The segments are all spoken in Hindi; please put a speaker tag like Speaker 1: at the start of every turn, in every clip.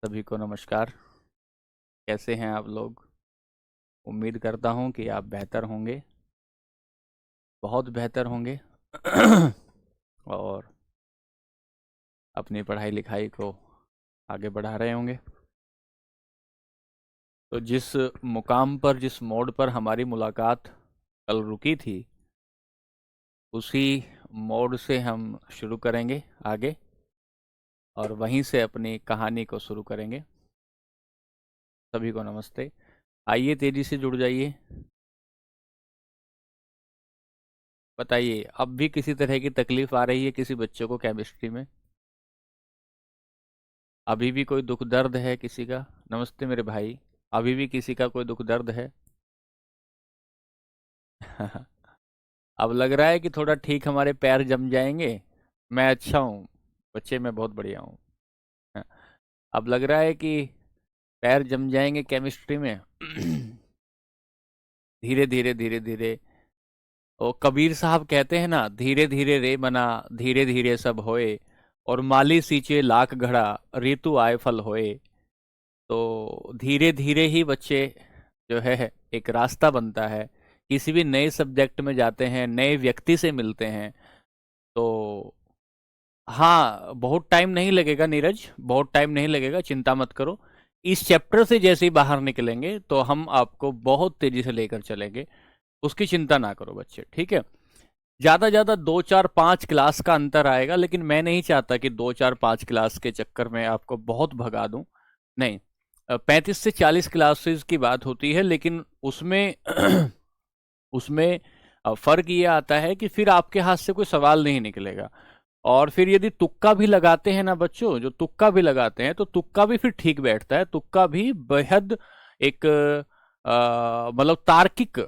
Speaker 1: सभी को नमस्कार। कैसे हैं आप लोग? उम्मीद करता हूं कि आप बेहतर होंगे, बहुत बेहतर होंगे और अपनी पढ़ाई लिखाई को आगे बढ़ा रहे होंगे। तो जिस मुकाम पर, जिस मोड़ पर हमारी मुलाकात कल रुकी थी, उसी मोड़ से हम शुरू करेंगे आगे और वहीं से अपनी कहानी को शुरू करेंगे। सभी को नमस्ते। आइए तेजी से जुड़ जाइए। बताइए, अब भी किसी तरह की तकलीफ आ रही है किसी बच्चे को केमिस्ट्री में? अभी भी कोई दुख दर्द है किसी का? नमस्ते मेरे भाई। अभी भी किसी का कोई दुख दर्द है? अब लग रहा है कि थोड़ा ठीक हमारे पैर जम जाएंगे। मैं अच्छा हूँ बच्चे, मैं बहुत बढ़िया हूँ। अब लग रहा है कि पैर जम जाएंगे केमिस्ट्री में। धीरे धीरे धीरे धीरे। वो कबीर साहब कहते हैं ना, धीरे धीरे रे मना, धीरे धीरे सब होए, और माली सींचे लाख घड़ा, ऋतु आए फल होए। तो धीरे धीरे ही बच्चे जो है एक रास्ता बनता है। किसी भी नए सब्जेक्ट में जाते हैं, नए व्यक्ति से मिलते हैं, तो हाँ, बहुत टाइम नहीं लगेगा नीरज, बहुत टाइम नहीं लगेगा, चिंता मत करो। इस चैप्टर से जैसे ही बाहर निकलेंगे तो हम आपको बहुत तेजी से लेकर चलेंगे। उसकी चिंता ना करो बच्चे, ठीक है? ज्यादा ज्यादा 2 4 5 क्लास का अंतर आएगा, लेकिन मैं नहीं चाहता कि 2 4 5 क्लास के चक्कर में आपको बहुत भगा दूं। नहीं, 35 से 40 क्लासेस की बात होती है, लेकिन उसमें उसमें फर्क ये आता है कि फिर आपके हाथ से कोई सवाल नहीं निकलेगा। और फिर यदि तुक्का भी लगाते हैं ना बच्चों, जो तुक्का भी लगाते हैं, तो तुक्का भी फिर ठीक बैठता है। तुक्का भी बेहद एक मतलब तार्किक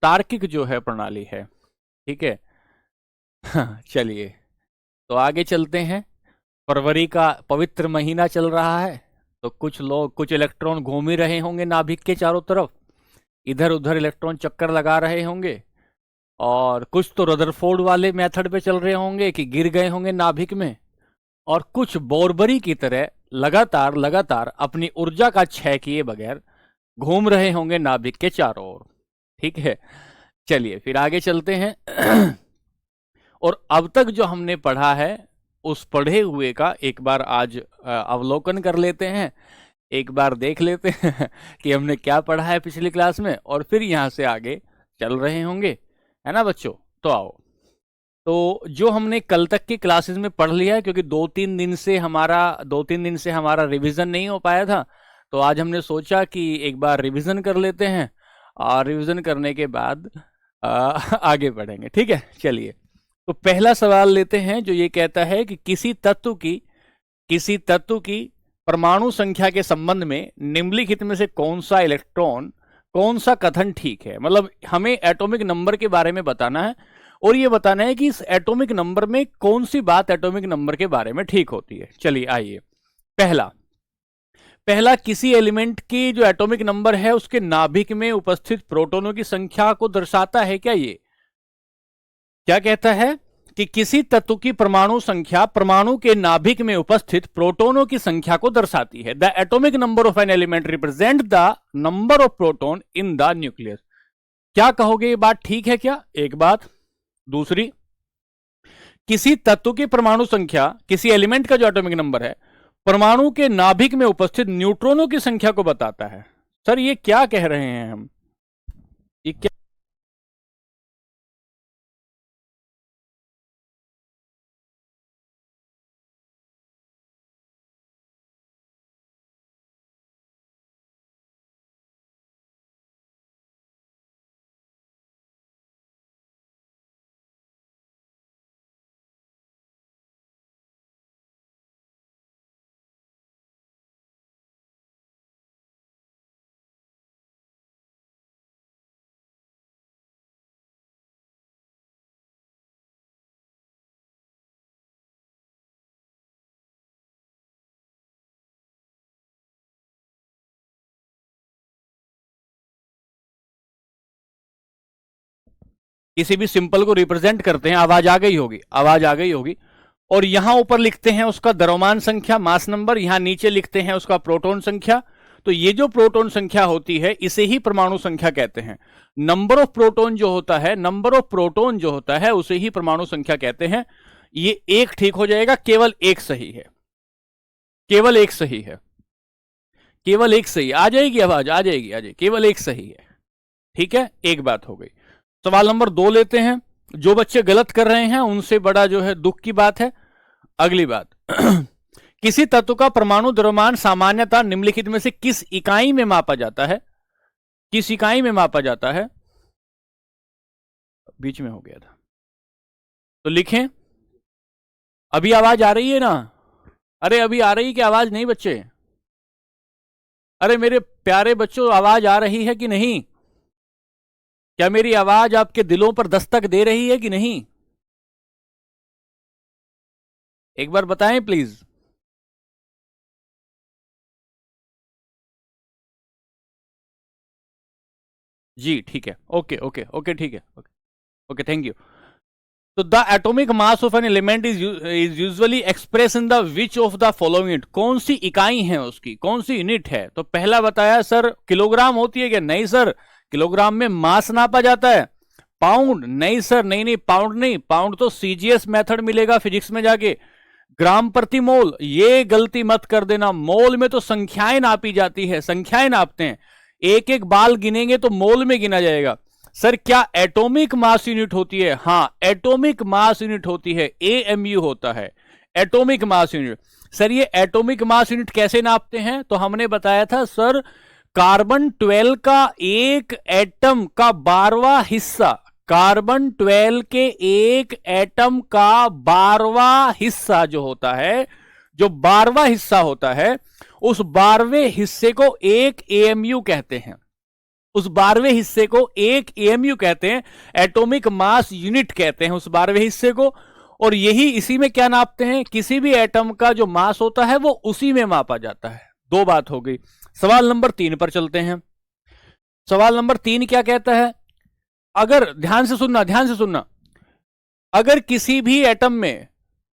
Speaker 1: तार्किक जो है प्रणाली है। ठीक है। चलिए, तो आगे चलते हैं। फरवरी का पवित्र महीना चल रहा है, तो कुछ लोग, कुछ इलेक्ट्रॉन घूम ही रहे होंगे नाभिक के चारों तरफ। इधर उधर इलेक्ट्रॉन चक्कर लगा रहे होंगे, और कुछ तो रदरफोर्ड वाले मेथड पे चल रहे होंगे कि गिर गए होंगे नाभिक में, और कुछ बोरबरी की तरह लगातार लगातार अपनी ऊर्जा का क्षय किए बगैर घूम रहे होंगे नाभिक के चारों ओर। ठीक है। चलिए फिर आगे चलते हैं। और अब तक जो हमने पढ़ा है, उस पढ़े हुए का एक बार आज अवलोकन कर लेते हैं। एक बार देख लेते हैं कि हमने क्या पढ़ा है पिछली क्लास में, और फिर यहाँ से आगे चल रहे होंगे। है ना बच्चों? तो आओ। तो जो हमने कल तक की क्लासेस में पढ़ लिया है, क्योंकि 2 3 दिन से हमारा रिवीजन नहीं हो पाया था, तो आज हमने सोचा कि एक बार रिवीजन कर लेते हैं, और रिवीजन करने के बाद आगे बढ़ेंगे। ठीक है, चलिए। तो पहला सवाल लेते हैं, जो ये कहता है कि किसी तत्व की परमाणु संख्या के संबंध में निम्नलिखित में से कौन सा कथन ठीक है। मतलब हमें एटॉमिक नंबर के बारे में बताना है, और ये बताना है कि इस एटॉमिक नंबर में कौन सी बात एटॉमिक नंबर के बारे में ठीक होती है। चलिए आइए। पहला पहला किसी एलिमेंट की जो एटॉमिक नंबर है, उसके नाभिक में उपस्थित प्रोटॉनों की संख्या को दर्शाता है क्या? ये क्या कहता है कि किसी तत्व की परमाणु संख्या परमाणु के नाभिक में उपस्थित प्रोटॉनों की संख्या को दर्शाती है। The atomic number of an element represent the number of proton in the nucleus. क्या कहोगे, ये बात ठीक है क्या? एक बात। दूसरी, किसी तत्व की परमाणु संख्या, किसी एलिमेंट का जो एटॉमिक नंबर है, परमाणु के नाभिक में उपस्थित न्यूट्रॉनों की संख्या को बताता है। सर ये क्या कह रहे हैं हम? ये क्या? किसी भी सिंपल को रिप्रेजेंट करते हैं, आवाज आ गई होगी, आवाज आ गई होगी। और यहां ऊपर लिखते हैं उसका द्रव्यमान संख्या मास नंबर, यहां नीचे लिखते हैं उसका प्रोटॉन संख्या। तो ये जो प्रोटॉन संख्या होती है इसे ही परमाणु संख्या कहते हैं। नंबर ऑफ प्रोटॉन जो होता है, नंबर ऑफ प्रोटॉन जो होता है उसे ही परमाणु संख्या कहते हैं। ये एक ठीक हो जाएगा, केवल एक सही है, केवल एक सही है, केवल एक सही। आ जाएगी आवाज, आ जाएगी, आ जाएगी, केवल एक सही है। ठीक है, एक बात हो गई। सवाल नंबर 2 लेते हैं। जो बच्चे गलत कर रहे हैं उनसे बड़ा जो है दुख की बात है। अगली बात किसी तत्व का परमाणु द्रव्यमान सामान्यतः निम्नलिखित में से किस इकाई में मापा जाता है? किस इकाई में मापा जाता है? बीच में हो गया था, तो लिखें। अभी आवाज आ रही है ना? अरे अभी आ रही कि आवाज नहीं बच्चे? अरे मेरे प्यारे बच्चों, आवाज आ रही है कि नहीं? क्या मेरी आवाज आपके दिलों पर दस्तक दे रही है कि नहीं? एक बार बताएं प्लीज। जी ठीक है, ओके ओके ओके, ठीक है, ओके ओके, थैंक यू। तो the atomic mass of an element is usually express in the which of the following unit. कौन सी इकाई है उसकी, कौन सी यूनिट है? तो पहला बताया सर किलोग्राम होती है क्या? नहीं सर, किलोग्राम में मास नापा जाता है। पाउंड? नहीं सर, नहीं नहीं, पाउंड नहीं, पाउंड तो सीजीएस मेथड मिलेगा फिजिक्स में जाके। ग्राम प्रति मोल, ये गलती मत कर देना। मोल में तो संख्याएं नापी जाती है, संख्याएं नापते हैं। एक एक बाल गिनेंगे तो मोल में गिना जाएगा। सर क्या एटॉमिक मास यूनिट होती है? हां, एटॉमिक मास यूनिट होती है, एएमयू होता है एटॉमिक मास यूनिट। सर ये एटॉमिक मास यूनिट कैसे नापते हैं? तो हमने बताया था सर, कार्बन 12 का एक एटम का 12वां हिस्सा, कार्बन 12 के एक एटम का 12वां हिस्सा जो होता है, जो 12वां हिस्सा होता है, उस 12वें हिस्से को एक एएमयू कहते हैं। उस 12वें हिस्से को एक एएमयू कहते हैं, एटॉमिक मास यूनिट कहते हैं उस 12वें हिस्से को। और यही इसी में क्या नापते हैं? किसी भी एटम का जो मास होता है वो उसी में मापा जाता है। दो बात हो गई। सवाल नंबर 3 पर चलते हैं। सवाल नंबर 3 क्या कहता है? अगर ध्यान से सुनना, ध्यान से सुनना, अगर किसी भी एटम में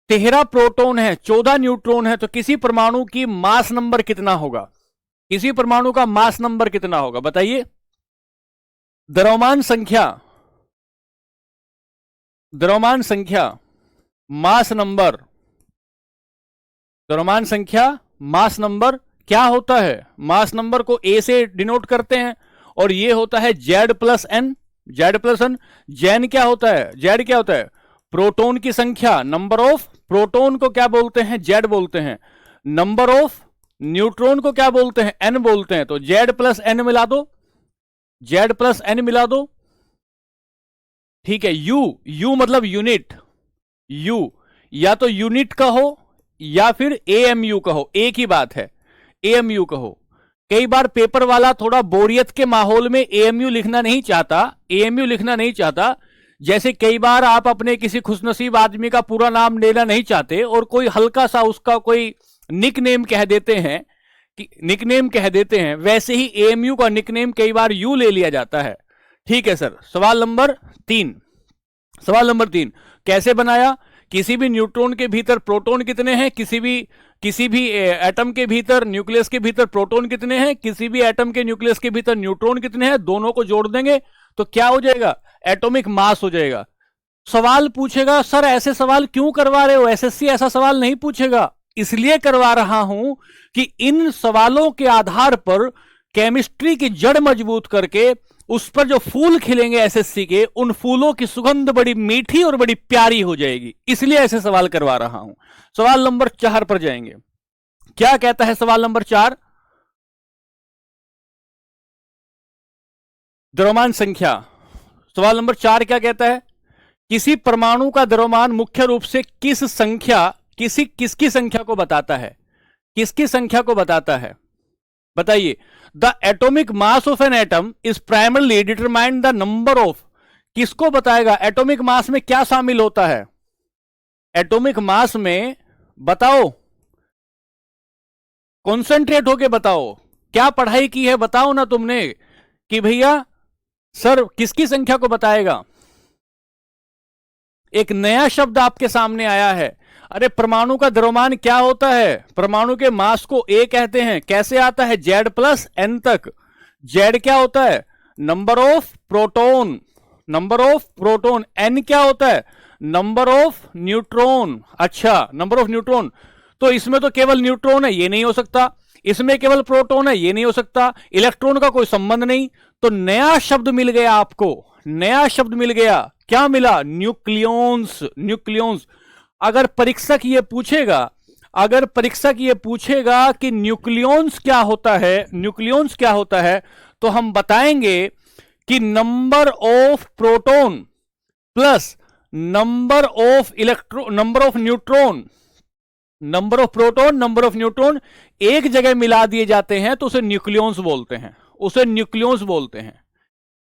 Speaker 1: 13 प्रोटॉन है, 14 न्यूट्रॉन है, तो किसी परमाणु की मास नंबर कितना होगा? किसी परमाणु का मास नंबर कितना होगा बताइए? द्रव्यमान संख्या, द्रव्यमान संख्या, मास नंबर, द्रव्यमान संख्या, मास नंबर क्या होता है? मास नंबर को ए से डिनोट करते हैं और ये होता है Z plus N, Z plus N. जेन क्या होता है? जेड क्या होता है? प्रोटॉन की संख्या, नंबर ऑफ प्रोटॉन को क्या बोलते हैं? जेड बोलते हैं। नंबर ऑफ न्यूट्रॉन को क्या बोलते हैं? एन बोलते हैं। तो जेड प्लस एन मिला दो, जेड प्लस एन मिला दो, ठीक है। यू, यू मतलब यूनिट, यू या तो यूनिट कहो या फिर एएमयू कहो, एक ही बात है, एएमयू कहो। कई बार पेपर वाला थोड़ा बोरियत के माहौल में एएमयू लिखना नहीं चाहता, एएमयू लिखना नहीं चाहता। जैसे कई बार आप अपने किसी खुशनसीब आदमी का पूरा नाम लेना नहीं चाहते और कोई हल्का सा उसका कोई निकनेम कह देते हैं, कि निकनेम कह देते हैं, वैसे ही एएमयू का निकनेम कई बार यू ले लिया जाता है। ठीक है सर। सवाल नंबर 3, सवाल नंबर 3 कैसे बनाया? किसी भी न्यूट्रॉन के भीतर प्रोटॉन कितने हैं? किसी भी एटम के भीतर, न्यूक्लियस के भीतर प्रोटॉन कितने हैं? किसी भी एटम के न्यूक्लियस के भीतर न्यूट्रॉन कितने हैं? दोनों को जोड़ देंगे तो क्या हो जाएगा? एटॉमिक मास हो जाएगा। सवाल पूछेगा सर ऐसे सवाल क्यों करवा रहे हो? एसएससी ऐसा सवाल नहीं पूछेगा। इसलिए करवा रहा हूं कि इन सवालों के आधार पर केमिस्ट्री की जड़ मजबूत करके उस पर जो फूल खिलेंगे एसएससी के, उन फूलों की सुगंध बड़ी मीठी और बड़ी प्यारी हो जाएगी। इसलिए ऐसे सवाल करवा रहा हूं। सवाल नंबर 4 पर जाएंगे। क्या कहता है सवाल नंबर 4? द्रव्यमान संख्या। सवाल नंबर 4 क्या कहता है? किसी परमाणु का द्रव्यमान मुख्य रूप से किस संख्या, किसकी संख्या को बताता है? किसकी संख्या को बताता है बताइए? The atomic mass of an atom is primarily determined the number of, किसको बताएगा? एटॉमिक मास में क्या शामिल होता है? एटॉमिक मास में बताओ, कॉन्सेंट्रेट होके बताओ, क्या पढ़ाई की है बताओ ना तुमने, कि भैया सर किसकी संख्या को बताएगा? एक नया शब्द आपके सामने आया है। अरे परमाणु का द्रव्यमान क्या होता है? परमाणु के मास को ए कहते हैं। कैसे आता है? जेड प्लस एन तक। जेड क्या होता है? Number of proton, number of proton. N क्या होता है? Number of neutron. अच्छा, नंबर ऑफ न्यूट्रॉन। तो इसमें तो केवल न्यूट्रॉन है, ये नहीं हो सकता। इसमें केवल प्रोटॉन है, ये नहीं हो सकता। इलेक्ट्रॉन का कोई संबंध नहीं। तो नया शब्द मिल गया आपको, नया शब्द मिल गया। क्या मिला? न्यूक्लियॉन्स। न्यूक्लियॉन्स। अगर परीक्षक ये पूछेगा, अगर परीक्षक ये पूछेगा कि न्यूक्लियॉन्स क्या होता है, न्यूक्लियॉन्स क्या होता है, तो हम बताएंगे कि number of proton plus number of electron, number of neutron, number of proton, number of neutron एक जगह मिला दिए जाते हैं तो उसे न्यूक्लियॉन्स बोलते हैं, उसे न्यूक्लियॉन्स बोलते हैं।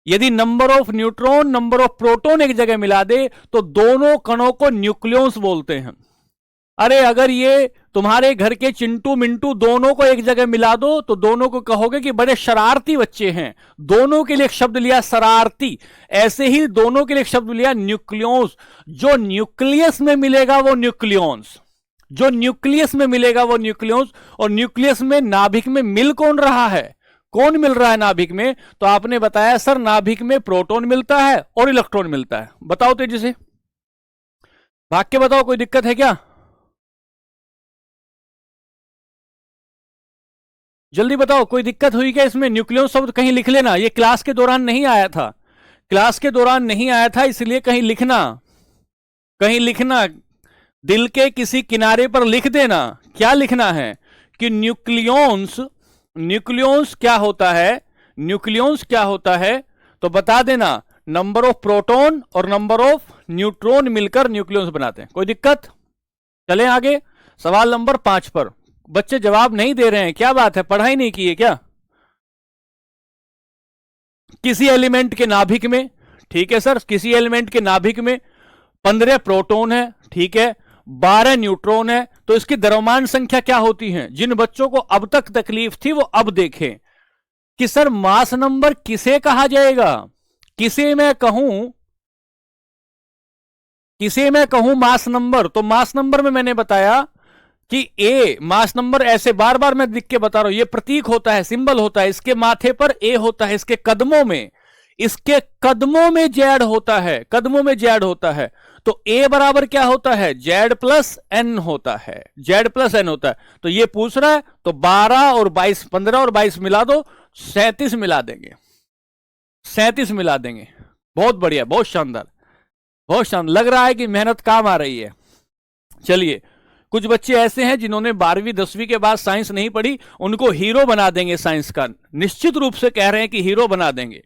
Speaker 1: यदि number of neutron, number of proton एक जगह मिला दे तो दोनों कणों को न्यूक्लियॉन्स बोलते हैं। अरे अगर ये तुम्हारे घर के चिंटू मिंटू दोनों को एक जगह मिला दो तो दोनों को कहोगे कि बड़े शरारती बच्चे हैं। दोनों के लिए एक शब्द लिया शरारती। ऐसे ही दोनों के लिए एक शब्द लिया न्यूक्लियॉन्स। जो न्यूक्लियस में मिलेगा वो न्यूक्लियॉन्स, जो न्यूक्लियस में मिलेगा वो न्यूक्लियॉन्स। और न्यूक्लियस में, नाभिक में मिल कौन रहा है? कौन मिल रहा है नाभिक में? तो आपने बताया सर नाभिक में प्रोटॉन मिलता है और इलेक्ट्रॉन मिलता है। बताओ तेजी से, भाग के बताओ, कोई दिक्कत है क्या? जल्दी बताओ, कोई दिक्कत हुई क्या इसमें? न्यूक्लियस शब्द कहीं लिख लेना, ये क्लास के दौरान नहीं आया था, क्लास के दौरान नहीं आया था, इसलिए कहीं लिखना, कहीं लिखना, दिल के किसी किनारे पर लिख देना। क्या लिखना है कि न्यूक्लियॉन्स, न्यूक्लियॉन्स क्या होता है, न्यूक्लियॉन्स क्या होता है, तो बता देना नंबर ऑफ प्रोटॉन और नंबर ऑफ न्यूट्रॉन मिलकर न्यूक्लियॉन्स बनाते हैं। कोई दिक्कत? चलें आगे, सवाल नंबर 5 पर। बच्चे जवाब नहीं दे रहे हैं, क्या बात है, पढ़ाई नहीं की है क्या? किसी एलिमेंट के नाभिक में, ठीक है सर, किसी एलिमेंट के नाभिक में 15 प्रोटॉन है, ठीक है, 12 न्यूट्रॉन है, तो इसकी द्रव्यमान संख्या क्या होती है? जिन बच्चों को अब तक तकलीफ थी वो अब देखें कि सर मास नंबर किसे कहा जाएगा। किसे मैं कहूं, किसे मैं कहूं मास नंबर? तो मास नंबर में मैंने बताया कि ए मास नंबर, ऐसे बार बार मैं लिख के बता रहा हूं, ये प्रतीक होता है, सिंबल होता है, इसके माथे पर ए होता है, इसके कदमों में, इसके कदमों में जेड होता है, कदमों में जेड होता है। तो ए बराबर क्या होता है? जेड प्लस एन होता है, जेड प्लस एन होता है। तो ये पूछ रहा है, तो 12 और 22, 15 और 22 मिला दो, 37 मिला देंगे, 37 मिला देंगे। बहुत बढ़िया, बहुत शानदार, बहुत शानदार, लग रहा है कि मेहनत काम आ रही है। चलिए, कुछ बच्चे ऐसे हैं जिन्होंने 12वीं 10वीं के बाद साइंस नहीं पढ़ी, उनको हीरो बना देंगे साइंस का, निश्चित रूप से कह रहे हैं कि हीरो बना देंगे।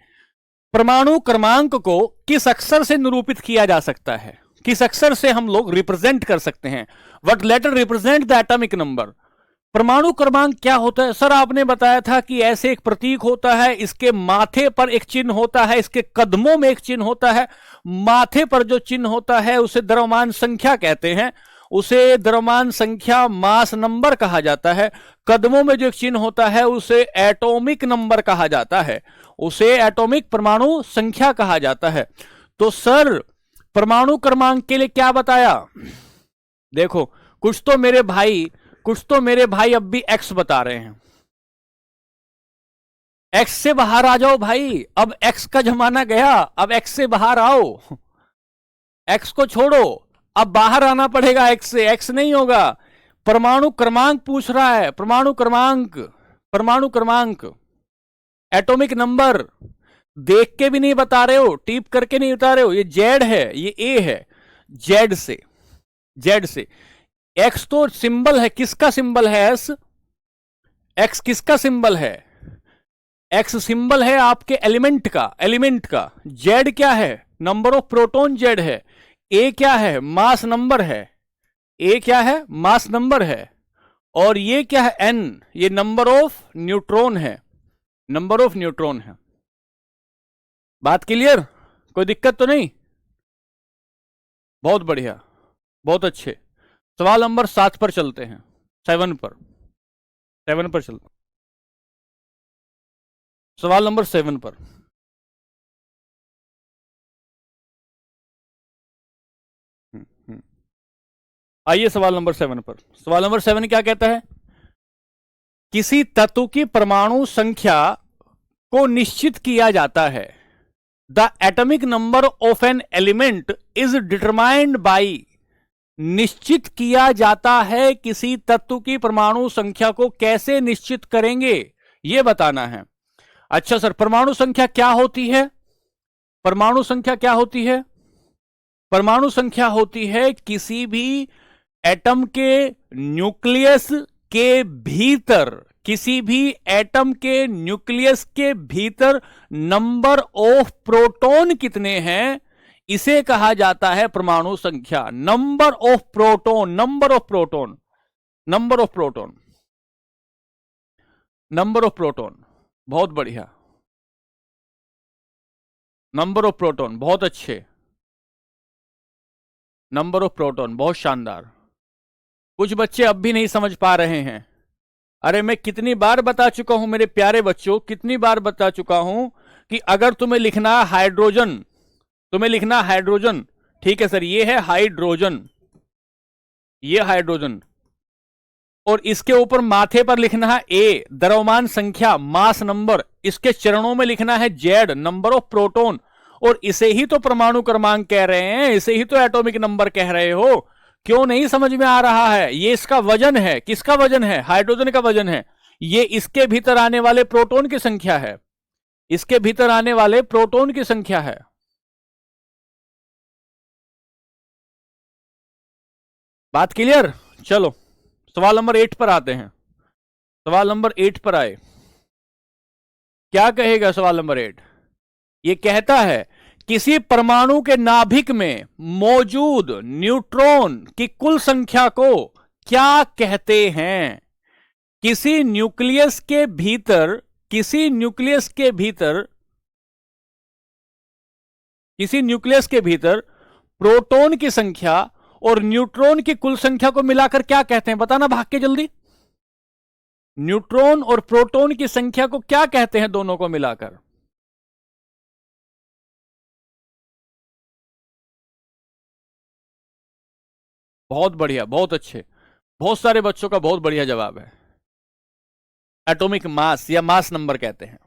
Speaker 1: परमाणु क्रमांक को किस अक्षर से निरूपित किया जा सकता है? किस अक्षर से हम लोग रिप्रेजेंट कर सकते हैं? What letter represent the atomic number? परमाणु क्रमांक क्या होता है? सर आपने बताया था कि ऐसे एक प्रतीक होता है, इसके माथे पर एक चिन्ह होता है, इसके कदमों में एक चिन्ह होता है। माथे पर जो चिन्ह होता है उसे द्रव्यमान संख्या कहते हैं, उसे द्रव्यमान संख्या, मास नंबर कहा जाता है। कदमों में जो चिन्ह होता है उसे एटॉमिक नंबर कहा जाता है, उसे एटॉमिक परमाणु संख्या कहा जाता है। तो सर परमाणु क्रमांक के लिए क्या बताया? देखो, कुछ तो मेरे भाई अब भी एक्स बता रहे हैं। एक्स से बाहर आ जाओ भाई, अब एक्स का जमाना गया, अब एक्स से बाहर आओ, एक्स को छोड़ो, अब बाहर आना पड़ेगा एक्स से, एक्स नहीं होगा। परमाणु क्रमांक पूछ रहा है, परमाणु क्रमांक, परमाणु क्रमांक, एटॉमिक नंबर। देख के भी नहीं बता रहे हो, टीप करके नहीं बता रहे हो, ये जेड है, ये ए है, जेड से, जेड से। एक्स तो सिंबल है, किसका सिंबल है? एस, एक्स किसका सिंबल है? एक्स सिंबल है आपके एलिमेंट का, एलिमेंट का। जेड क्या है? नंबर ऑफ प्रोटॉन जेड है। ए क्या है? मास नंबर है, ए क्या है? मास नंबर है। और ये क्या है? एन, ये नंबर ऑफ न्यूट्रॉन है, नंबर ऑफ न्यूट्रॉन है। बात क्लियर? कोई दिक्कत तो नहीं? बहुत बढ़िया, बहुत अच्छे। सवाल नंबर 7 पर चलते हैं, 7 पर, 7 पर चलते, सवाल नंबर 7 पर। आइए सवाल नंबर 7 पर। सवाल नंबर 7 क्या कहता है? किसी तत्व की परमाणु संख्या को निश्चित किया जाता है। The atomic number of an element is determined by. निश्चित किया जाता है, किसी तत्व की परमाणु संख्या को कैसे निश्चित करेंगे यह बताना है। अच्छा सर, परमाणु संख्या क्या होती है? परमाणु संख्या क्या होती है? परमाणु संख्या होती है किसी भी एटम के न्यूक्लियस के भीतर, किसी भी एटम के न्यूक्लियस के भीतर नंबर ऑफ प्रोटॉन कितने हैं, इसे कहा जाता है परमाणु संख्या। Number of proton, number of proton, number of proton, number of proton. बहुत बढ़िया, नंबर ऑफ प्रोटॉन, बहुत अच्छे, नंबर ऑफ प्रोटॉन, बहुत शानदार। कुछ बच्चे अब भी नहीं समझ पा रहे हैं। अरे मैं कितनी बार बता चुका हूं मेरे प्यारे बच्चों, कितनी बार बता चुका हूं कि अगर तुम्हें लिखना है हाइड्रोजन, तुम्हें लिखना हाइड्रोजन, ठीक है सर, ये है हाइड्रोजन, ये हाइड्रोजन, और इसके ऊपर माथे पर लिखना है ए, द्रव्यमान संख्या, मास नंबर, इसके चरणों में लिखना है जेड, नंबर ऑफ प्रोटॉन, और इसे ही तो परमाणु क्रमांक कह रहे हैं, इसे ही तो एटॉमिक नंबर कह रहे हो। क्यों नहीं समझ में आ रहा है? ये इसका वजन है। किसका वजन है? हाइड्रोजन का वजन है। ये इसके भीतर आने वाले प्रोटॉन की संख्या है, इसके भीतर आने वाले प्रोटॉन की संख्या है। बात क्लियर? चलो सवाल नंबर 8 पर आते हैं। सवाल नंबर 8 पर आए, क्या कहेगा सवाल नंबर 8? ये कहता है किसी परमाणु के नाभिक में मौजूद न्यूट्रॉन की कुल संख्या को क्या कहते हैं? किसी न्यूक्लियस के भीतर, किसी न्यूक्लियस के भीतर, किसी न्यूक्लियस के भीतर प्रोटॉन की संख्या और न्यूट्रॉन की कुल संख्या को मिलाकर क्या कहते हैं? बताना भाग के जल्दी। न्यूट्रॉन और प्रोटॉन की संख्या को क्या कहते हैं दोनों को मिलाकर? बहुत बढ़िया, बहुत अच्छे, बहुत सारे बच्चों का बहुत बढ़िया जवाब है। एटॉमिक मास या मास नंबर कहते हैं,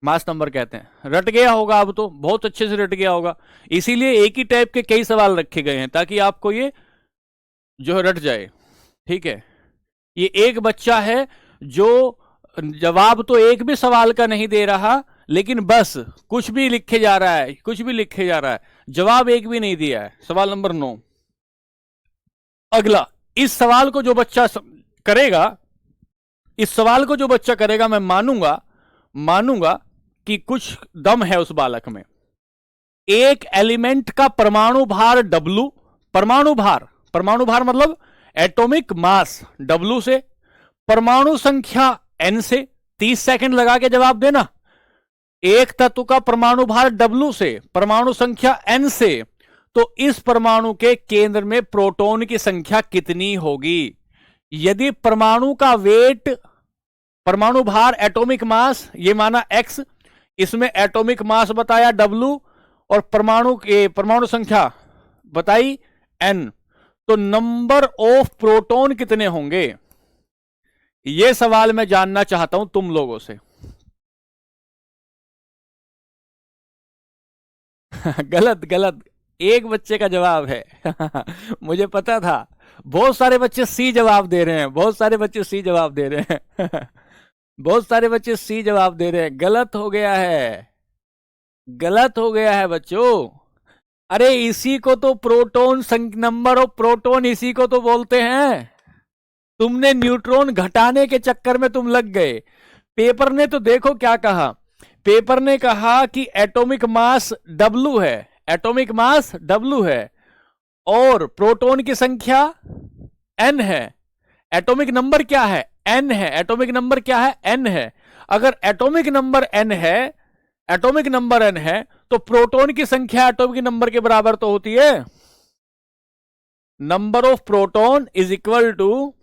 Speaker 1: मास नंबर कहते हैं। रट गया होगा अब तो, बहुत अच्छे से रट गया होगा। इसीलिए एक ही टाइप के कई सवाल रखे गए हैं ताकि आपको ये जो है रट जाए। ठीक है, ये एक बच्चा है जो जवाब तो एक भी सवाल का नहीं दे रहा, लेकिन बस कुछ भी लिखे जा रहा है, कुछ भी लिखे जा रहा है, जवाब एक भी नहीं दिया है। सवाल नंबर 9 अगला। इस सवाल को जो बच्चा करेगा, इस सवाल को जो बच्चा करेगा, मैं मानूंगा, मानूंगा कि कुछ दम है उस बालक में। एक एलिमेंट का परमाणु भार W, परमाणु भार, परमाणु भार मतलब एटॉमिक मास W से, परमाणु संख्या N से। 30 सेकंड लगा के जवाब देना। एक तत्व का परमाणु भार W से, परमाणु संख्या N से, तो इस परमाणु के केंद्र में प्रोटॉन की संख्या कितनी होगी? यदि परमाणु का वेट, परमाणु भार, एटॉमिक मास ये माना X, इसमें एटॉमिक मास बताया W, और परमाणु के परमाणु संख्या बताई N, तो नंबर ऑफ प्रोटॉन कितने होंगे? यह सवाल मैं जानना चाहता हूं तुम लोगों से। गलत, गलत, एक बच्चे का जवाब है। मुझे पता था। बहुत सारे बच्चे सी जवाब दे रहे हैं, बहुत सारे बच्चे सी जवाब दे रहे हैं। बहुत सारे बच्चे सी जवाब दे रहे हैं। गलत हो गया है, गलत हो गया है बच्चों। अरे इसी को तो प्रोटॉन, नंबर ऑफ प्रोटॉन इसी को तो बोलते हैं। तुमने न्यूट्रॉन घटाने के चक्कर में तुम लग गए। पेपर ने तो देखो क्या कहा, पेपर ने कहा कि एटॉमिक मास W है, एटॉमिक मास W है, और प्रोटॉन की संख्या N है। एटॉमिक नंबर क्या है? N है। एटॉमिक नंबर क्या है? N है। अगर एटॉमिक नंबर N है, एटॉमिक नंबर N है, तो प्रोटॉन की संख्या एटॉमिक नंबर के बराबर तो होती है। Number of proton is equal to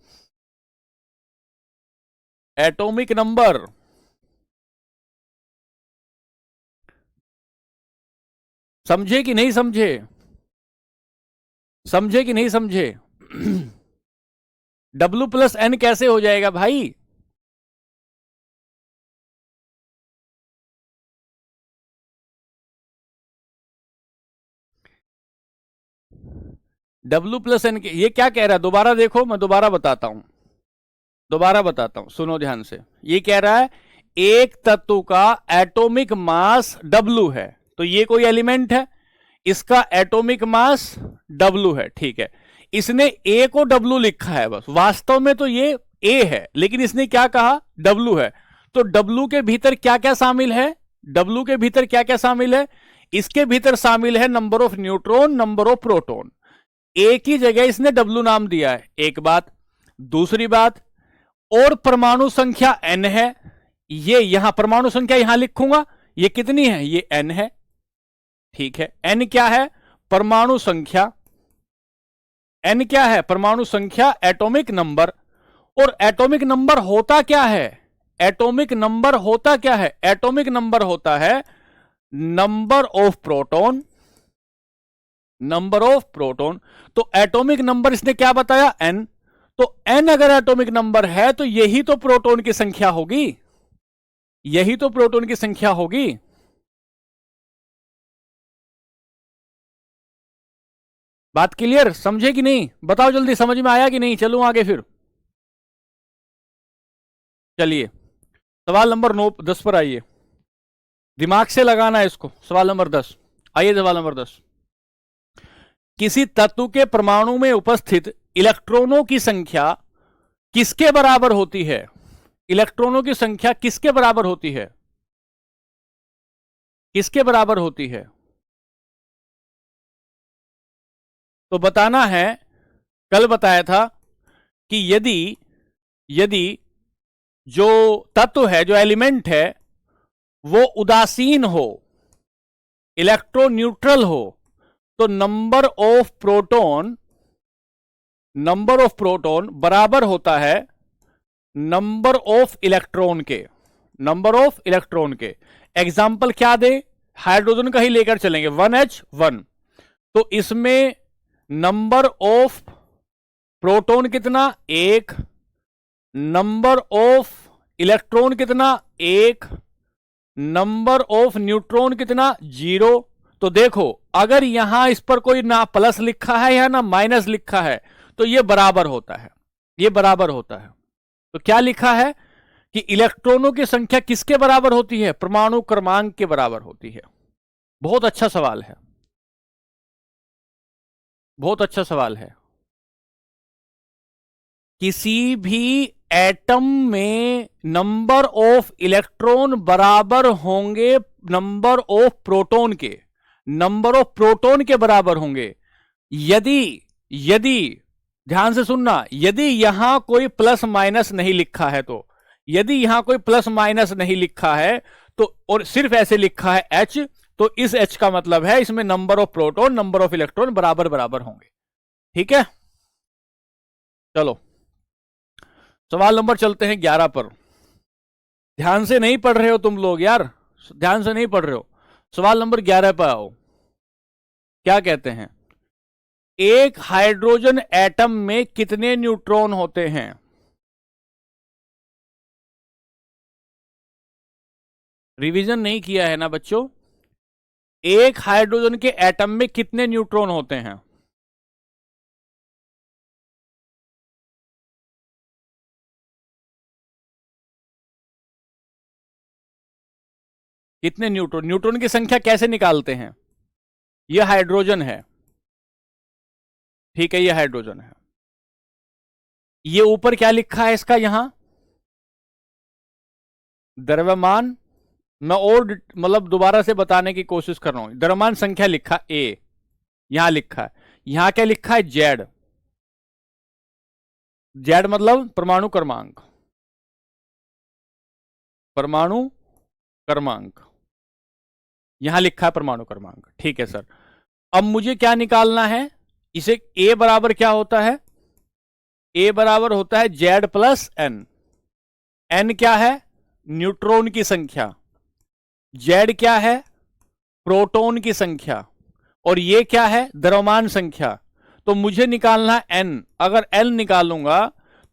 Speaker 1: atomic number. समझे कि नहीं समझे? समझे कि नहीं समझे? W प्लस N कैसे हो जाएगा भाई? W प्लस N ये क्या कह रहा है, दोबारा देखो, मैं दोबारा बताता हूं, सुनो ध्यान से। ये कह रहा है एक तत्व का एटॉमिक मास W है, तो ये कोई एलिमेंट है, इसका एटॉमिक मास W है, ठीक है। इसने A को W लिखा है बस, वास्तव में तो ये A है, लेकिन इसने क्या कहा, W है। तो W के भीतर क्या क्या शामिल है, W के भीतर क्या क्या शामिल है? इसके भीतर शामिल है number of neutron, number of proton. एक ही जगह इसने W नाम दिया है, एक बात। दूसरी बात, और परमाणु संख्या N है, ये यहां परमाणु संख्या यहां लिखूंगा, ये कितनी है, ये N है, ठीक है। N क्या है, परमाणु संख्या। N क्या है, परमाणु संख्या, एटॉमिक नंबर। और एटॉमिक नंबर होता क्या है, एटॉमिक नंबर होता क्या है, एटॉमिक नंबर होता है number of proton, number of proton. तो एटॉमिक नंबर इसने क्या बताया, N। तो N अगर एटॉमिक नंबर है तो यही तो प्रोटॉन की संख्या होगी, यही तो प्रोटॉन की संख्या होगी। बात क्लियर, समझे कि नहीं? बताओ जल्दी, समझ में आया कि नहीं? चलूं आगे फिर। चलिए सवाल नंबर 10 पर आइए, दिमाग से लगाना है इसको। सवाल नंबर 10, आइए सवाल नंबर 10। किसी तत्व के परमाणु में उपस्थित इलेक्ट्रॉनों की संख्या किसके बराबर होती है? इलेक्ट्रॉनों की संख्या किसके बराबर होती है, किसके बराबर होती है? तो बताना है, कल बताया था कि यदि यदि जो तत्व है, जो एलिमेंट है, वो उदासीन हो, इलेक्ट्रोन्यूट्रल हो, तो number of proton, number of proton बराबर होता है नंबर ऑफ इलेक्ट्रॉन के, नंबर ऑफ इलेक्ट्रॉन के। एग्जाम्पल क्या दे, हाइड्रोजन का ही लेकर चलेंगे, 1H1। तो इसमें नंबर ऑफ प्रोटॉन कितना, 1। नंबर ऑफ इलेक्ट्रॉन कितना, 1। नंबर ऑफ न्यूट्रॉन कितना, 0। तो देखो, अगर यहां इस पर कोई ना प्लस लिखा है या ना माइनस लिखा है, तो यह बराबर होता है, यह बराबर होता है। तो क्या लिखा है कि इलेक्ट्रॉनों की संख्या किसके बराबर होती है, परमाणु क्रमांक के बराबर होती है। बहुत अच्छा सवाल है, बहुत अच्छा सवाल है। किसी भी एटम में नंबर ऑफ इलेक्ट्रॉन बराबर होंगे नंबर ऑफ प्रोटॉन के, नंबर ऑफ प्रोटॉन के बराबर होंगे। यदि यदि ध्यान से सुनना, यदि यहां कोई प्लस माइनस नहीं लिखा है, तो यदि यहां कोई प्लस माइनस नहीं लिखा है तो, और सिर्फ ऐसे लिखा है H, तो इस H का मतलब है इसमें number of proton, number of electron बराबर बराबर होंगे, ठीक है। चलो सवाल नंबर चलते हैं 11 पर। ध्यान से नहीं पढ़ रहे हो तुम लोग यार, ध्यान से नहीं पढ़ रहे हो। सवाल नंबर 11 पर आओ। क्या कहते हैं, एक हाइड्रोजन एटम में कितने न्यूट्रॉन होते हैं? रिवीजन नहीं किया है ना बच्चों? एक हाइड्रोजन के एटम में कितने न्यूट्रॉन होते हैं? कितने न्यूट्रॉन, न्यूट्रॉन की संख्या कैसे निकालते हैं? यह हाइड्रोजन है, ठीक है, यह हाइड्रोजन है। ये ऊपर क्या लिखा है इसका, यहां द्रव्यमान, मैं और मतलब दोबारा से बताने की कोशिश कर रहा हूं। द्रव्यमान संख्या लिखा A, यहां लिखा है, यहां क्या लिखा है, Z। Z मतलब परमाणु क्रमांक, परमाणु क्रमांक, यहां लिखा है परमाणु क्रमांक, ठीक है सर। अब मुझे क्या निकालना है, इसे A बराबर क्या होता है, A बराबर होता है Z प्लस N। N क्या है, न्यूट्रॉन की संख्या, Z क्या है, प्रोटॉन की संख्या, और ये क्या है, द्रव्यमान संख्या। तो मुझे निकालना है n। अगर n निकालूंगा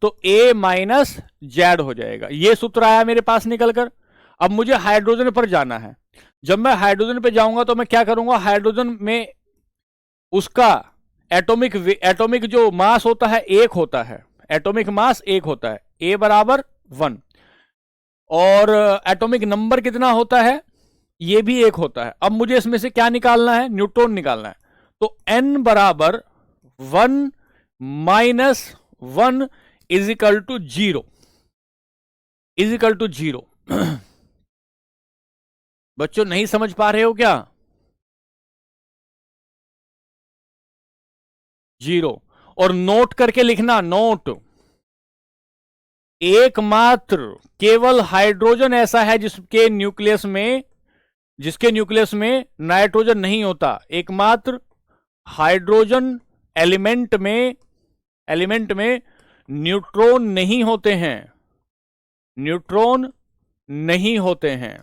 Speaker 1: तो a माइनस जेड हो जाएगा। ये सूत्र आया मेरे पास निकल कर। अब मुझे हाइड्रोजन पर जाना है। जब मैं हाइड्रोजन पे जाऊंगा तो मैं क्या करूंगा, हाइड्रोजन में उसका एटॉमिक जो मास होता है एक होता है, एटॉमिक मास एक होता है, a बराबर 1, और एटॉमिक नंबर कितना होता है, ये भी एक होता है। अब मुझे इसमें से क्या निकालना है, न्यूट्रॉन निकालना है। तो n बराबर 1 minus 1 is equal to 0, is equal to 0। बच्चों नहीं समझ पा रहे हो क्या? 0। और नोट करके लिखना, नोट, एकमात्र केवल हाइड्रोजन ऐसा है जिसके न्यूक्लियस में नाइट्रोजन नहीं होता। एकमात्र हाइड्रोजन एलिमेंट में न्यूट्रॉन नहीं होते हैं, न्यूट्रॉन नहीं होते हैं।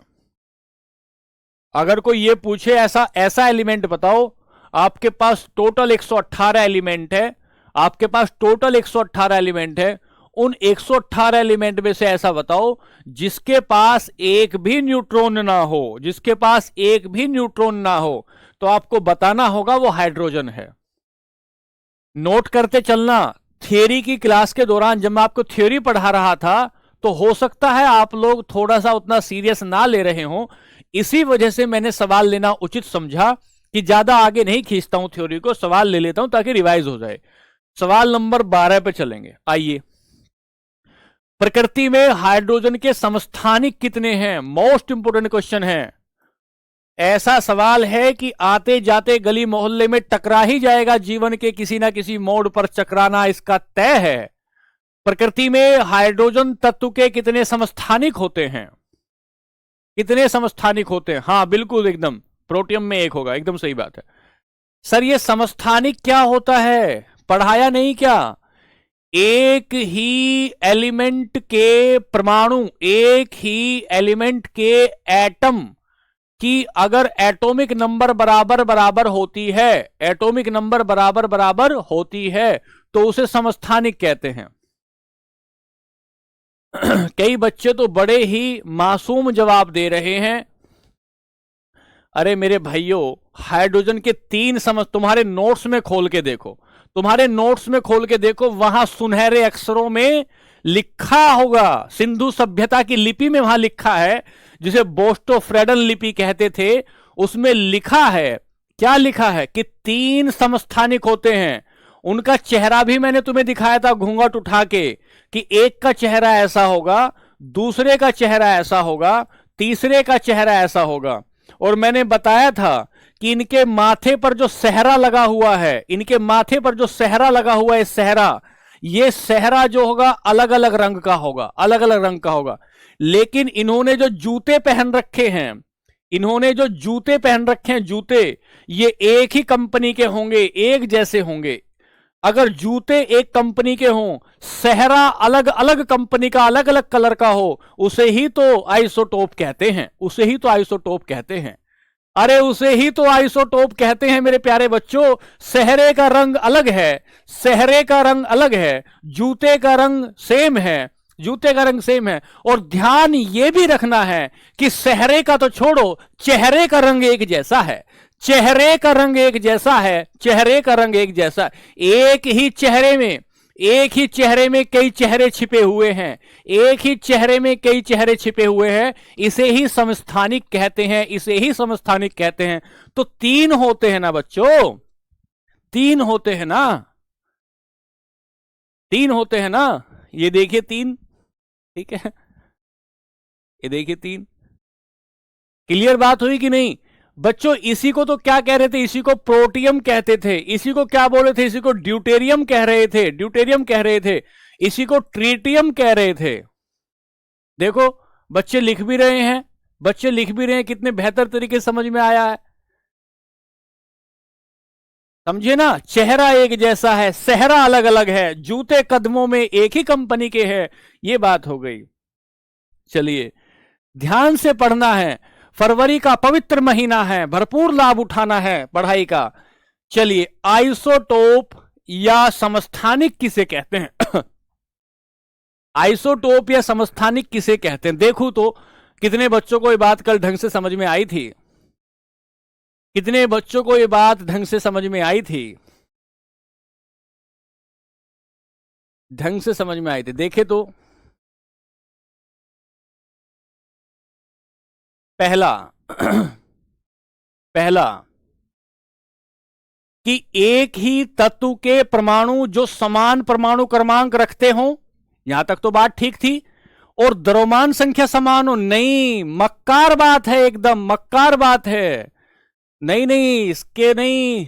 Speaker 1: अगर कोई ये पूछे ऐसा एलिमेंट बताओ, आपके पास टोटल 118 एलिमेंट है, आपके पास टोटल 118 एलिमेंट है, उन 118 एलिमेंट में से ऐसा बताओ जिसके पास एक भी न्यूट्रॉन ना हो, जिसके पास एक भी न्यूट्रॉन ना हो, तो आपको बताना होगा वो हाइड्रोजन है। नोट करते चलना। थियरी की क्लास के दौरान जब मैं आपको थ्योरी पढ़ा रहा था तो हो सकता है आप लोग थोड़ा सा उतना सीरियस ना ले रहे हो, इसी वजह से मैंने सवाल लेना उचित समझा कि ज्यादा आगे नहीं खींचता हूं थ्योरी को, सवाल ले लेता हूं ताकि रिवाइज हो जाए। सवाल नंबर 12 पे चलेंगे। आइए, प्रकृति में हाइड्रोजन के समस्थानिक कितने हैं? मोस्ट इंपोर्टेंट क्वेश्चन है। ऐसा सवाल है कि आते जाते गली मोहल्ले में टकरा ही जाएगा, जीवन के किसी ना किसी मोड़ पर चकराना इसका तय है। प्रकृति में हाइड्रोजन तत्व के कितने समस्थानिक होते हैं? कितने समस्थानिक होते हैं? हाँ बिल्कुल, एकदम प्रोटियम में एक होगा, एकदम सही बात है। सर ये समस्थानिक क्या होता है, पढ़ाया नहीं क्या? एक ही एलिमेंट के परमाणु, एक ही एलिमेंट के एटम की अगर एटॉमिक नंबर बराबर बराबर होती है, एटॉमिक नंबर बराबर बराबर होती है तो उसे समस्थानिक कहते हैं। कई बच्चे तो बड़े ही मासूम जवाब दे रहे हैं। अरे मेरे भाइयों, हाइड्रोजन के 3 तुम्हारे नोट्स में खोल के देखो, तुम्हारे नोट्स में खोल के देखो, वहां सुनहरे अक्षरों में लिखा होगा, सिंधु सभ्यता की लिपि में वहां लिखा है, जिसे बोस्टोफ्रेडन लिपि कहते थे, उसमें लिखा है, क्या लिखा है कि 3 समस्थानिक होते हैं। उनका चेहरा भी मैंने तुम्हें दिखाया था घूंघट उठा के, कि एक का चेहरा ऐसा होगा, दूसरे का चेहरा ऐसा होगा, तीसरे का चेहरा ऐसा होगा। और मैंने बताया था कि इनके माथे पर जो सेहरा लगा हुआ है, इनके माथे पर जो सेहरा लगा हुआ है, सेहरा, ये सेहरा जो होगा अलग अलग रंग का होगा, अलग अलग रंग का होगा। लेकिन इन्होंने जो जूते पहन रखे हैं, इन्होंने जो जूते पहन रखे हैं, जूते ये एक ही कंपनी के होंगे, एक जैसे होंगे। अगर जूते एक कंपनी के हों, सेहरा अलग अलग कंपनी का, अलग अलग कलर का हो, उसे ही तो आइसोटोप कहते हैं, उसे ही तो आइसोटोप कहते हैं। अरे उसे ही तो आइसोटोप कहते हैं मेरे प्यारे बच्चों। सेहरे का रंग अलग है, सेहरे का रंग अलग है, जूते का रंग सेम है, जूते का रंग सेम है। और ध्यान यह भी रखना है कि सेहरे का तो छोड़ो, चेहरे का रंग एक जैसा है, चेहरे का रंग एक जैसा है, चेहरे का रंग एक जैसा। एक ही चेहरे में, एक ही चेहरे में कई चेहरे छिपे हुए हैं, एक ही चेहरे में कई चेहरे छिपे हुए हैं, इसे ही समस्थानिक कहते हैं, इसे ही समस्थानिक कहते हैं। तो 3 होते हैं ना बच्चों, 3 होते हैं ना, 3 होते हैं ना। ये देखिए 3, ठीक है, ये देखिए 3। क्लियर बात हुई कि नहीं बच्चों? इसी को तो क्या कह रहे थे, इसी को प्रोटियम कहते थे, इसी को क्या बोले थे, इसी को ड्यूटेरियम कह रहे थे, ड्यूटेरियम कह रहे थे, इसी को ट्रीटियम कह रहे थे। देखो बच्चे लिख भी रहे हैं, बच्चे लिख भी रहे हैं, कितने बेहतर तरीके से समझ में आया है, समझे ना। चेहरा एक जैसा है, सेहरा अलग अलग है, जूते कदमों में एक ही कंपनी के हैं, ये बात हो गई। चलिए ध्यान से पढ़ना है, फरवरी का पवित्र महीना है, भरपूर लाभ उठाना है पढ़ाई का। चलिए आइसोटोप या समस्थानिक किसे कहते हैं? आइसोटोप या समस्थानिक किसे कहते हैं? देखो तो कितने बच्चों को ये बात कल ढंग से समझ में आई थी? कितने बच्चों को ये बात ढंग से समझ में आई थी? ढंग से समझ में आई थी? देखे तो पहला पहला कि एक ही तत्व के परमाणु जो समान परमाणु क्रमांक रखते हो, यहां तक तो बात ठीक थी, और द्रव्यमान संख्या समान हो। नहीं, मक्कार बात है, एकदम मक्कार बात है। नहीं नहीं, इसके नहीं,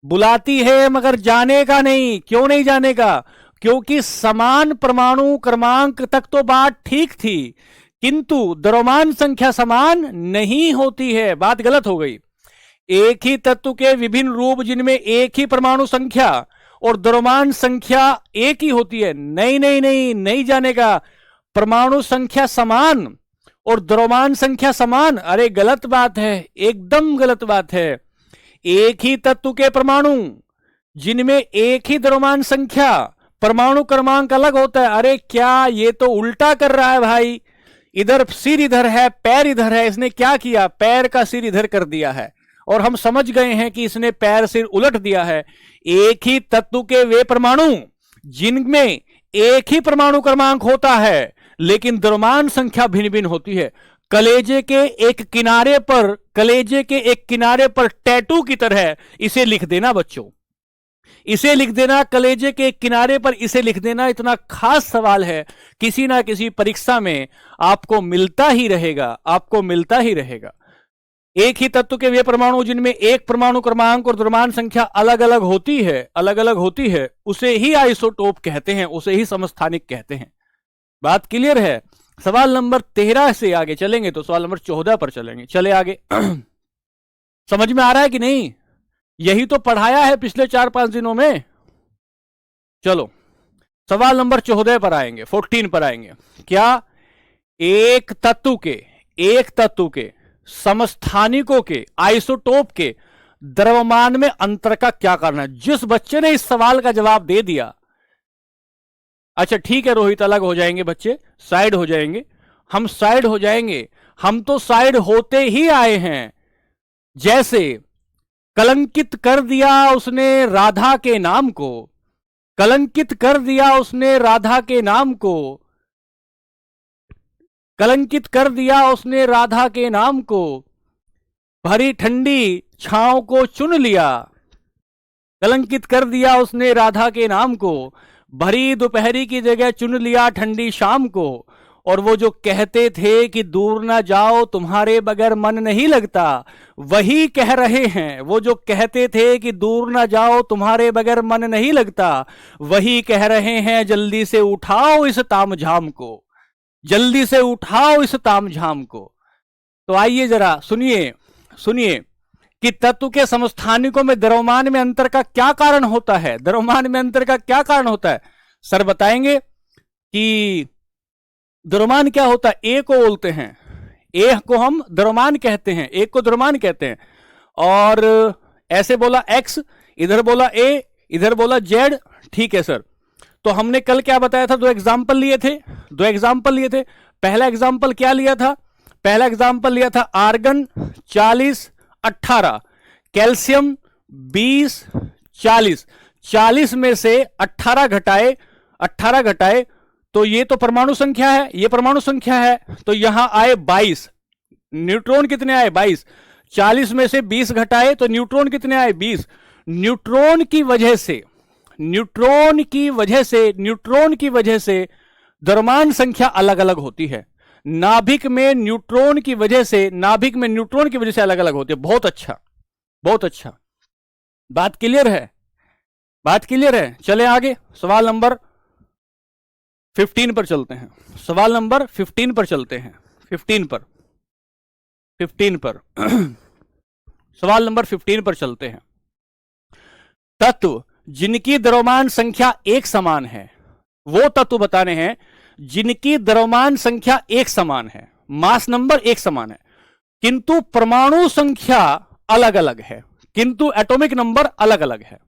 Speaker 1: बुलाती है मगर जाने का नहीं। क्यों नहीं जाने का? क्योंकि समान परमाणु क्रमांक तक तो बात ठीक थी, किंतु द्रव्यमान संख्या समान नहीं होती है। बात गलत हो गई। एक ही तत्व के विभिन्न रूप जिनमें एक ही परमाणु संख्या और द्रव्यमान संख्या एक ही होती है। नहीं नहीं नहीं, नहीं जानेगा। परमाणु संख्या समान और द्रव्यमान संख्या समान, अरे गलत बात है, एकदम गलत बात है। एक ही तत्व के परमाणु जिनमें एक ही द्रव्यमान संख्या, परमाणु क्रमांक अलग होता है। अरे क्या, ये तो उल्टा कर रहा है भाई। इधर सिर इधर है, पैर इधर है। इसने क्या किया? पैर का सिर इधर कर दिया है, और हम समझ गए हैं कि इसने पैर सिर उलट दिया है। एक ही तत्व के वे परमाणु जिनमें एक ही परमाणु क्रमांक होता है लेकिन द्रव्यमान संख्या भिन्न भिन्न होती है। कलेजे के एक किनारे पर, कलेजे के एक किनारे पर टैटू की तरह इसे लिख देना बच्चों, इसे लिख देना। कलेजे के एक किनारे पर इसे लिख देना। इतना खास सवाल है, किसी ना किसी परीक्षा में आपको मिलता ही रहेगा, आपको मिलता ही रहेगा। एक ही तत्व के वे परमाणु जिनमें एक परमाणु क्रमांक और द्रव्यमान संख्या अलग अलग होती है, अलग अलग होती है, उसे ही आइसोटोप कहते हैं, उसे ही समस्थानिक कहते हैं। बात क्लियर है? सवाल नंबर 13 से आगे चलेंगे तो सवाल नंबर 14 पर चलेंगे। चले आगे। समझ में आ रहा है कि नहीं? यही तो पढ़ाया है पिछले 4-5 दिनों में। चलो सवाल नंबर 14 पर आएंगे, 14 पर आएंगे। क्या एक तत्व के समस्थानिकों के, आइसोटोप के द्रव्यमान में अंतर का क्या कारण है? जिस बच्चे ने इस सवाल का जवाब दे दिया, अच्छा ठीक है रोहित, अलग हो जाएंगे बच्चे, साइड हो जाएंगे। हम साइड हो जाएंगे, हम तो साइड होते ही आए हैं। जैसे कलंकित कर दिया उसने राधा के नाम को, कलंकित कर दिया उसने राधा के नाम को, कलंकित कर दिया उसने राधा के नाम को, भरी ठंडी छांव को चुन लिया। कलंकित कर दिया उसने राधा के नाम को, भरी दोपहरी की जगह चुन लिया ठंडी शाम को। और वो जो कहते थे कि दूर ना जाओ तुम्हारे बगैर मन नहीं लगता, वही कह रहे हैं। वो जो कहते थे कि दूर ना जाओ तुम्हारे बगैर मन नहीं लगता, वही कह रहे हैं जल्दी से उठाओ इस तामझाम को, जल्दी से उठाओ इस तामझाम को। तो आइए जरा सुनिए, सुनिए कि तत्व के समस्थानिकों में द्रव्यमान में अंतर का क्या कारण होता है। द्रव्यमान में अंतर का क्या कारण होता है? सर बताएंगे कि द्रव्यमान क्या होता है। ए को बोलते हैं, ए को हम द्रव्यमान कहते हैं, एक को द्रव्यमान कहते हैं। और ऐसे बोला एक्स, इधर बोला ए, इधर बोला जेड। ठीक है सर। तो हमने कल क्या बताया था? 2 एग्जाम्पल लिए थे, 2 एग्जाम्पल लिए थे। पहला एग्जाम्पल क्या लिया था? पहला एग्जाम्पल लिया था आर्गन 40 18, कैल्शियम 20 40। 40 में से 18 घटाए, 18 घटाए तो ये तो परमाणु संख्या है, ये परमाणु संख्या है, तो यहां आए 22। न्यूट्रॉन कितने आए? 22। 40 में से 20 घटाए तो न्यूट्रॉन कितने आए? 20। न्यूट्रॉन की वजह से, न्यूट्रॉन की वजह से, न्यूट्रॉन की वजह से द्रव्यमान संख्या अलग अलग होती है। नाभिक में न्यूट्रॉन की वजह से, नाभिक में न्यूट्रॉन की वजह से अलग अलग होती है। बहुत अच्छा, बहुत अच्छा। बात क्लियर है? बात क्लियर है? चले आगे सवाल नंबर 15 पर चलते हैं। सवाल नंबर 15 पर चलते हैं। 15 पर, 15 पर सवाल नंबर 15 पर चलते हैं। तत्व जिनकी द्रव्यमान संख्या एक समान है, वो तत्व बताने हैं जिनकी द्रव्यमान संख्या एक समान है, मास नंबर एक समान है, किंतु परमाणु संख्या अलग अलग है, किंतु एटॉमिक नंबर अलग अलग है।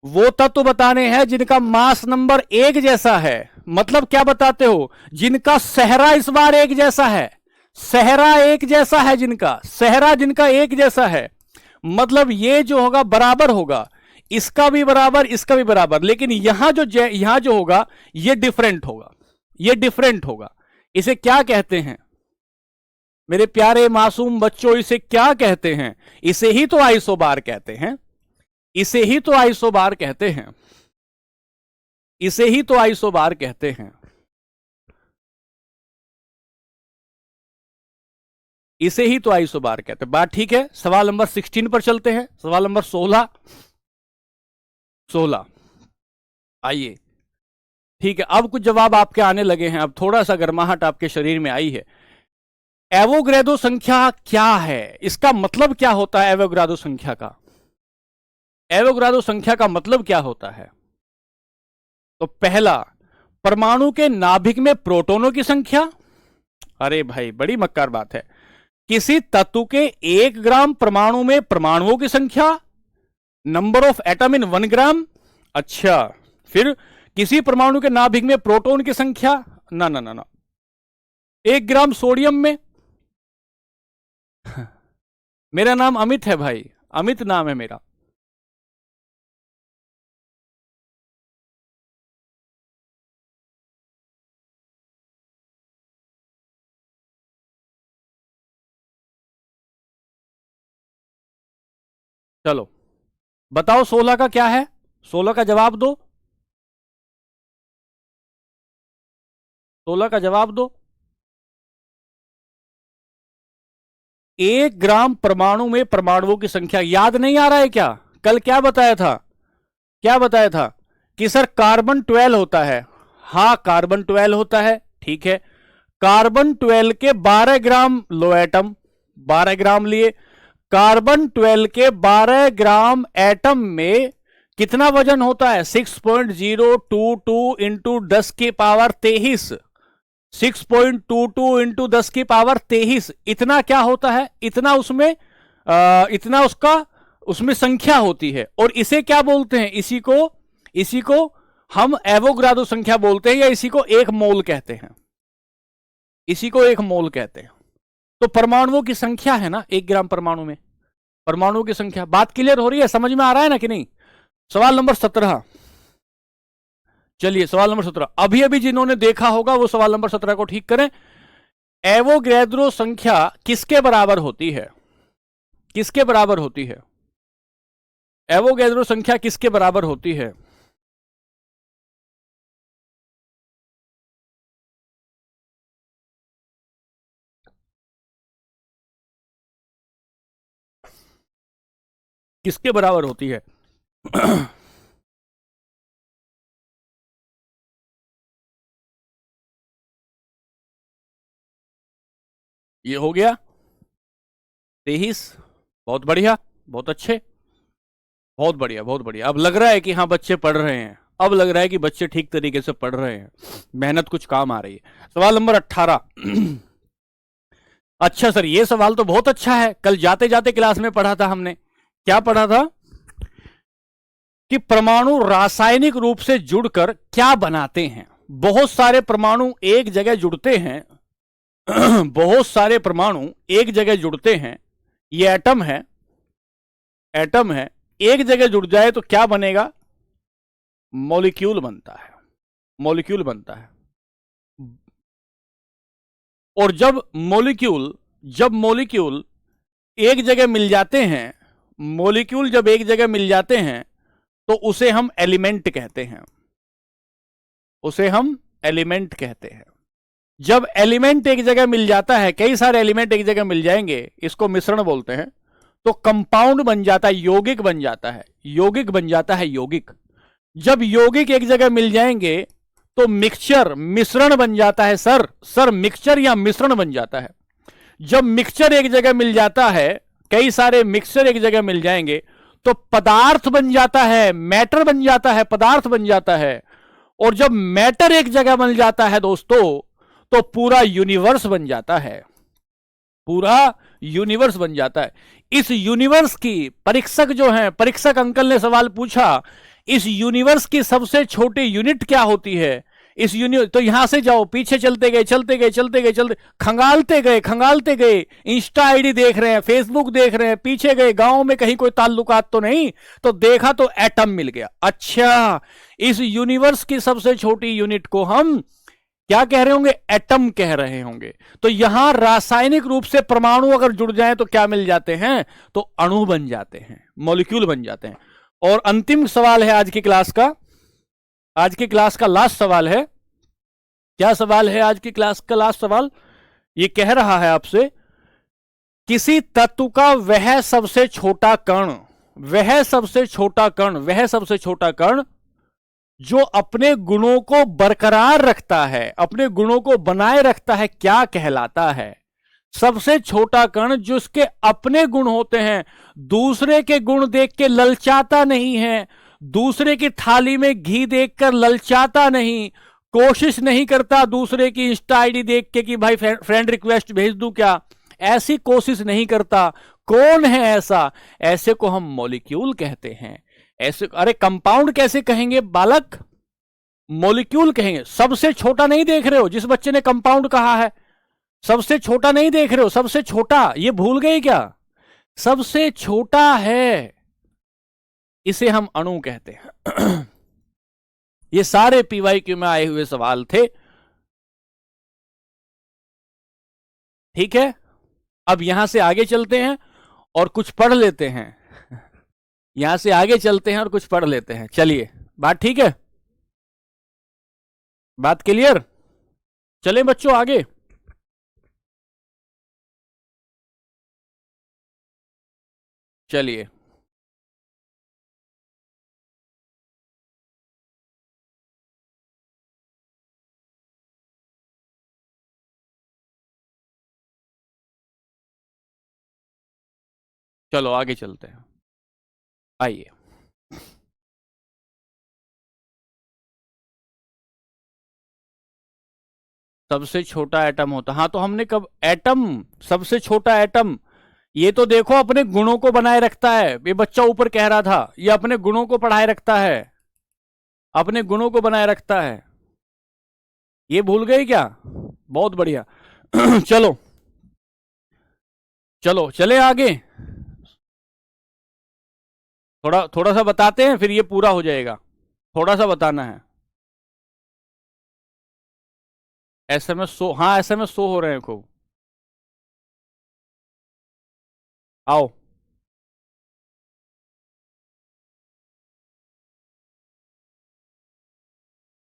Speaker 1: वो तत्व बताने हैं जिनका मास नंबर एक जैसा है। मतलब क्या बताते हो? जिनका सेहरा इस बार एक जैसा है, सेहरा एक जैसा है, जिनका सेहरा जिनका एक जैसा है, मतलब ये जो होगा बराबर होगा, इसका भी बराबर, इसका भी बराबर, लेकिन यहां जो होगा ये डिफरेंट होगा, ये डिफरेंट होगा। इसे क्या कहते हैं मेरे प्यारे मासूम बच्चों? इसे क्या कहते हैं? इसे ही तो आइसोबार कहते हैं, इसे ही तो आइसोबार कहते हैं, इसे ही तो आइसोबार कहते हैं, इसे ही तो आइसोबार कहते हैं। बात ठीक है। सवाल नंबर 16 पर चलते हैं। सवाल नंबर 16 आइए। ठीक है, अब कुछ जवाब आपके आने लगे हैं, अब थोड़ा सा गर्माहट आपके शरीर में आई है। एवोग्रेडो संख्या क्या है? इसका मतलब क्या होता है एवोग्रेडो संख्या का? एवोग्रेडो संख्या का मतलब क्या होता है? तो पहला, परमाणु के नाभिक में प्रोटॉनों की संख्या। अरे भाई बड़ी मक्कार बात है। किसी तत्व के 1 ग्राम परमाणु में परमाणुओं की संख्या, नंबर ऑफ एटम इन 1 ग्राम। अच्छा, फिर किसी परमाणु के नाभिक में प्रोटॉन की संख्या, ना ना ना ना, 1 ग्राम सोडियम में। मेरा नाम अमित है भाई, अमित नाम है मेरा। चलो बताओ 16 का क्या है? 16 का जवाब दो, 16 का जवाब दो। 1 ग्राम परमाणु में परमाणुओं की संख्या याद नहीं आ रहा है क्या? कल क्या बताया था? क्या बताया था कि सर कार्बन 12 होता है। हाँ कार्बन 12 होता है, ठीक है। कार्बन 12 के 12 ग्राम लो एटम, 12 ग्राम लिए। कार्बन 12 के 12 ग्राम एटम में कितना वजन होता है? 6.022 इंटू 10 की पावर 23, 6.22 इंटू 10 की पावर 23। इतना क्या होता है? इतना उसमें इतना उसका उसमें संख्या होती है। और इसे क्या बोलते हैं? इसी को हम एवोग्राडो संख्या बोलते हैं, या इसी को 1 मोल कहते हैं, इसी को 1 मोल कहते हैं। तो परमाणुओं की संख्या है ना 1 ग्राम परमाणु में, परमाणुओं की संख्या। बात क्लियर हो रही है? समझ में आ रहा है ना कि नहीं? सवाल नंबर 17, चलिए सवाल नंबर 17, अभी अभी जिन्होंने देखा होगा वो सवाल नंबर 17 को ठीक करें। एवोग्रेड्रो संख्या किसके बराबर होती है? किसके बराबर होती है? एवोग्रेड्रो संख्या किसके बराबर होती है? किसके बराबर होती है? ये हो गया 23। बहुत बढ़िया, बहुत अच्छे, बहुत बढ़िया, बहुत बढ़िया। अब लग रहा है कि हाँ बच्चे पढ़ रहे हैं, अब लग रहा है कि बच्चे ठीक तरीके से पढ़ रहे हैं, मेहनत कुछ काम आ रही है। सवाल नंबर 18। अच्छा सर ये सवाल तो बहुत अच्छा है, कल जाते जाते क्लास में पढ़ा था हमने। क्या पढ़ा था? कि परमाणु रासायनिक रूप से जुड़कर क्या बनाते हैं। बहुत सारे परमाणु एक जगह जुड़ते हैं, बहुत सारे परमाणु एक जगह जुड़ते हैं। ये एटम है, एटम है, एक जगह जुड़ जाए तो क्या बनेगा? मॉलिक्यूल बनता है, मॉलिक्यूल बनता है। और जब मॉलिक्यूल एक जगह मिल जाते हैं, मॉलिक्यूल जब एक जगह मिल जाते हैं तो उसे हम एलिमेंट कहते हैं, उसे हम एलिमेंट कहते हैं। जब एलिमेंट एक जगह मिल जाता है, कई सारे एलिमेंट एक जगह मिल जाएंगे, इसको मिश्रण बोलते हैं, तो कंपाउंड बन जाता है, यौगिक बन जाता है, यौगिक बन जाता है, यौगिक। जब यौगिक एक जगह मिल जाएंगे तो मिक्सचर, मिश्रण बन जाता है। सर मिक्सचर या मिश्रण बन जाता है। जब मिक्सचर एक जगह मिल जाता है, कई सारे मिक्सचर एक जगह मिल जाएंगे तो पदार्थ बन जाता है, मैटर बन जाता है, पदार्थ बन जाता है। और जब मैटर एक जगह मिल जाता है दोस्तों तो पूरा यूनिवर्स बन जाता है, पूरा यूनिवर्स बन जाता है। इस यूनिवर्स की परीक्षक जो है, परीक्षक अंकल ने सवाल पूछा, इस यूनिवर्स की सबसे छोटी यूनिट क्या होती है? इस यूनिवर्स, तो यहां से जाओ, पीछे चलते गए चलते गए चलते गए चलते, खंगालते गए, इंस्टा आईडी देख रहे हैं, फेसबुक देख रहे हैं, पीछे गए, गांव में कहीं कोई ताल्लुकात तो नहीं, तो देखा तो एटम मिल गया। अच्छा, इस यूनिवर्स की सबसे छोटी यूनिट को हम क्या कह रहे होंगे? एटम कह रहे होंगे। तो यहां रासायनिक रूप से परमाणु अगर जुड़ जाएं तो क्या मिल जाते हैं? तो अणु बन जाते हैं, मॉलिक्यूल बन जाते हैं। और अंतिम सवाल है आज की क्लास का, आज की क्लास का लास्ट सवाल है। क्या सवाल है आज की क्लास का लास्ट सवाल? ये कह रहा है आपसे, किसी तत्व का वह सबसे छोटा कण, वह सबसे छोटा कण, वह सबसे छोटा कण जो अपने गुणों को बरकरार रखता है, अपने गुणों को बनाए रखता है, क्या कहलाता है? सबसे छोटा कण जो उसके अपने गुण होते हैं, दूसरे के गुण देख के ललचाता नहीं है, दूसरे की थाली में घी देखकर ललचाता नहीं, कोशिश नहीं करता दूसरे की इंस्टा आईडी देख के कि भाई फ्रेंड रिक्वेस्ट भेज दूं क्या, ऐसी कोशिश नहीं करता। कौन है ऐसा? ऐसे को हम मॉलिक्यूल कहते हैं। ऐसे, अरे कंपाउंड कैसे कहेंगे बालक? मॉलिक्यूल कहेंगे। सबसे छोटा नहीं देख रहे हो? जिस बच्चे ने कंपाउंड कहा है, सबसे छोटा नहीं देख रहे हो? सबसे छोटा, ये भूल गए क्या? सबसे छोटा है, इसे हम अणु कहते हैं। ये सारे पीवाईक्यू में आए हुए सवाल थे, ठीक है। अब यहां से आगे चलते हैं और कुछ पढ़ लेते हैं। यहां से आगे चलते हैं और कुछ पढ़ लेते हैं। चलिए, बात ठीक है? बात क्लियर? चले बच्चों आगे। चलिए, चलो आगे चलते हैं, आइए। सबसे छोटा एटम होता, हाँ तो हमने कब एटम, सबसे छोटा एटम, ये तो देखो अपने गुणों को बनाए रखता है। ये बच्चा ऊपर कह रहा था, ये अपने गुणों को पढ़ाए रखता है, अपने गुणों को बनाए रखता है। ये भूल गए क्या? बहुत बढ़िया। चलो चलो चले आगे, थोड़ा थोड़ा सा बताते हैं फिर ये पूरा हो जाएगा। थोड़ा सा बताना है। एसएमएस शो, हाँ एसएमएस शो हो रहे हैं खूब। आओ,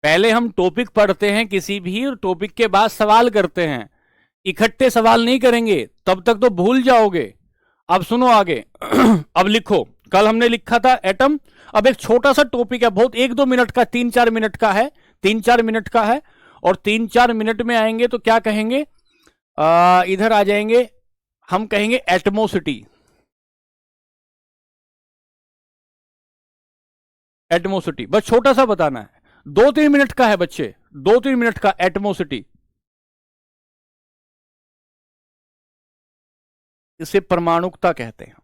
Speaker 1: पहले हम टॉपिक पढ़ते हैं किसी भी, और टॉपिक के बाद सवाल करते हैं। इकट्ठे सवाल नहीं करेंगे, तब तक तो भूल जाओगे। अब सुनो आगे। अब लिखो, कल हमने लिखा था एटम। अब एक छोटा सा टॉपिक है, बहुत 1-2 मिनट का, 3-4 मिनट का है, 3-4 मिनट का है। और 3-4 मिनट में आएंगे तो क्या कहेंगे? इधर आ जाएंगे, हम कहेंगे एटमोसिटी। एटमोसिटी बस छोटा सा बताना है, 2-3 मिनट का है बच्चे, 2-3 मिनट का। एटमोसिटी, इसे परमाणुकता कहते हैं,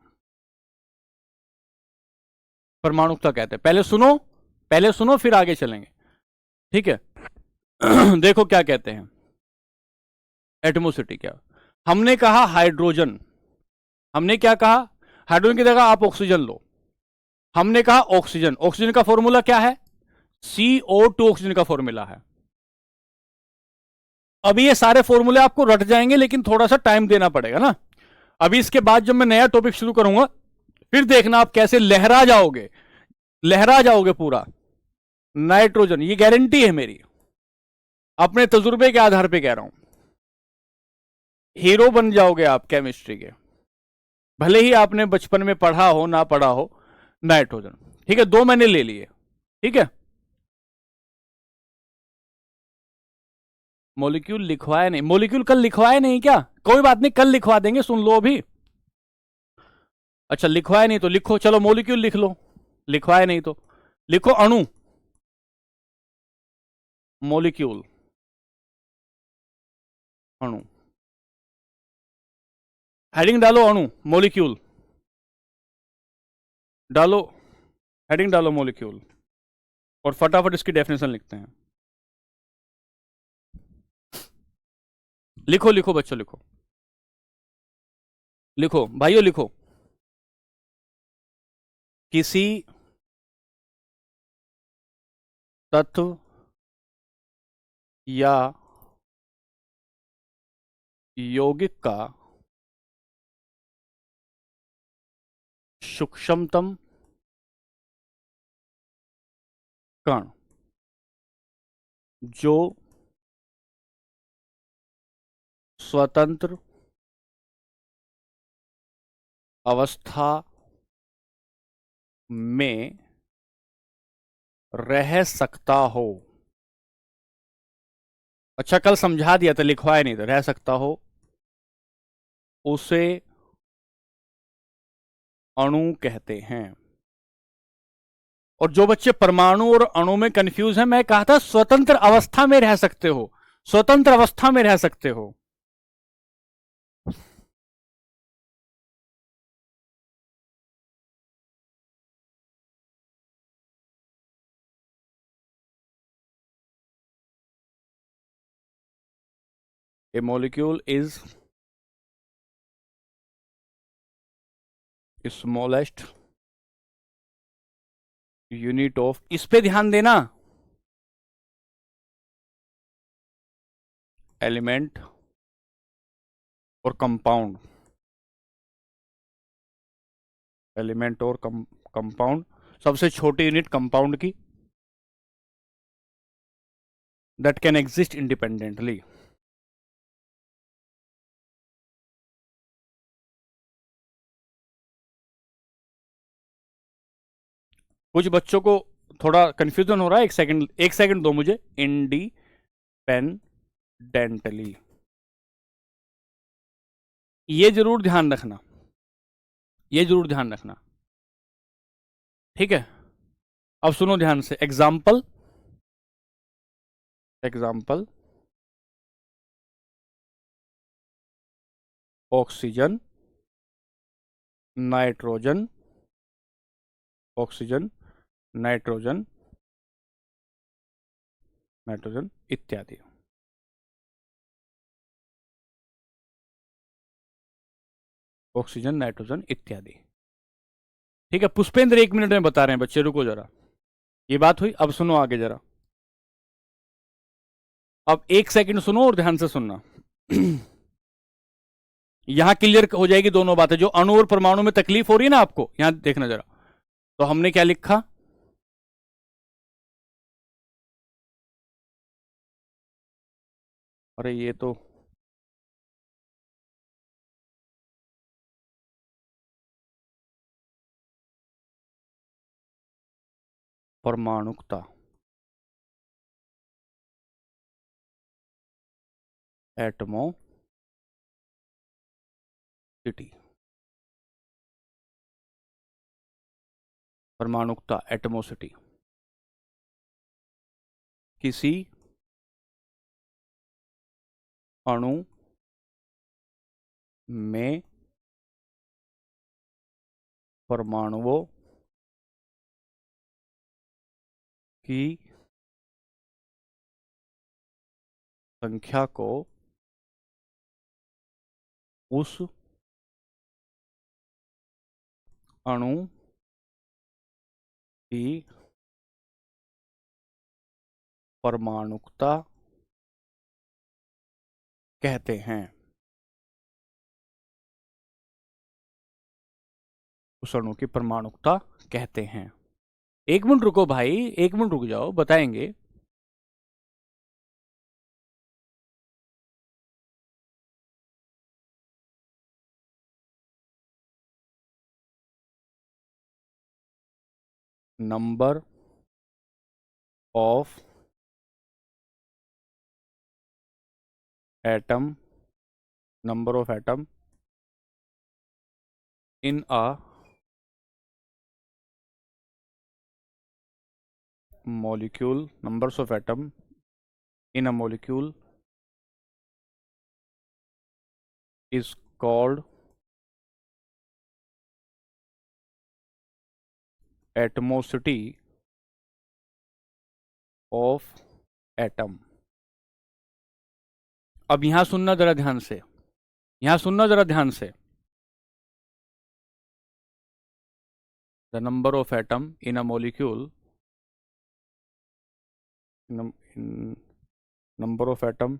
Speaker 1: परमाणुकता कहते हैं। पहले सुनो, पहले सुनो फिर आगे चलेंगे, ठीक है। देखो क्या कहते हैं एटमोसिटी। क्या हमने कहा? हाइड्रोजन। हमने क्या कहा? हाइड्रोजन की जगह आप ऑक्सीजन लो। हमने कहा ऑक्सीजन, ऑक्सीजन का फॉर्मूला क्या है? CO2 ऑक्सीजन का फॉर्मूला है। अभी ये सारे फॉर्मूले आपको रट जाएंगे, लेकिन थोड़ा सा टाइम देना पड़ेगा ना। अभी इसके बाद जब मैं नया टॉपिक शुरू करूंगा, फिर देखना आप कैसे लहरा जाओगे, लहरा जाओगे पूरा। नाइट्रोजन, ये गारंटी है मेरी, अपने तजुर्बे के आधार पे कह रहा हूं। हीरो बन जाओगे आप केमिस्ट्री के, भले ही आपने बचपन में पढ़ा हो ना पढ़ा हो। नाइट्रोजन, ठीक है, 2 महीने ले लिए, ठीक है। मॉलिक्यूल लिखवाया नहीं, मॉलिक्यूल कल लिखवाया नहीं क्या? कोई बात नहीं, कल लिखवा देंगे, सुन लो अभी। अच्छा लिखवाया नहीं तो लिखो, चलो मॉलिक्यूल लिख लो। लिखवाया नहीं तो लिखो अणु, मॉलिक्यूल, अणु। हेडिंग डालो अणु, मॉलिक्यूल डालो, हेडिंग डालो मॉलिक्यूल और फटाफट इसकी डेफिनेशन लिखते हैं। लिखो लिखो बच्चों, लिखो लिखो भाइयों, लिखो। किसी तत्व या यौगिक का सूक्ष्मतम कण जो स्वतंत्र अवस्था में रह सकता हो। अच्छा, कल समझा दिया था, लिखवाया नहीं था। रह सकता हो उसे अणु कहते हैं। और जो बच्चे परमाणु और अणु में कंफ्यूज हैं, मैं कहा था स्वतंत्र अवस्था में रह सकते हो, स्वतंत्र अवस्था में रह सकते हो। A molecule is smallest unit of, इस पे ध्यान देना, एलिमेंट और कंपाउंड। एलिमेंट और कंपाउंड, सबसे छोटी यूनिट कंपाउंड की, दैट कैन एग्जिस्ट इंडिपेंडेंटली। कुछ बच्चों को थोड़ा कंफ्यूजन हो रहा है, एक सेकंड, एक सेकंड दो मुझे। इंडिपेंडेंटली, ये जरूर ध्यान रखना, ये जरूर ध्यान रखना, ठीक है। अब सुनो ध्यान से। Example, example, oxygen, nitrogen, oxygen, nitrogen, nitrogen इत्यादि। ऑक्सीजन, नाइट्रोजन इत्यादि, ठीक है। पुष्पेंद्र 1 मिनट में बता रहे हैं बच्चे, रुको जरा। ये बात हुई, अब सुनो आगे जरा। अब 1 सेकंड सुनो और ध्यान से सुनना। यहां क्लियर हो जाएगी दोनों बातें। जो अणु और परमाणु में तकलीफ हो रही है ना आपको, यहां देखना जरा। तो हमने क्या लिखा? अरे ये तो परमाणुकता, एटमोसिटी, परमाणुकता एटमोसिटी। किसी अणु में परमाणुओं की संख्या को उस अणु की परमाणुकता कहते हैं। उस अणु की परमाणुकता कहते हैं। 1 मिनट रुको भाई, 1 मिनट रुक जाओ, बताएंगे। Number of atom, number of atom in a molecule, numbers of atom in a molecule is called एटमोसिटी of atom. अब यहां सुनना जरा ध्यान से, यहां सुनना जरा ध्यान से। The number of atom in a molecule, number of atom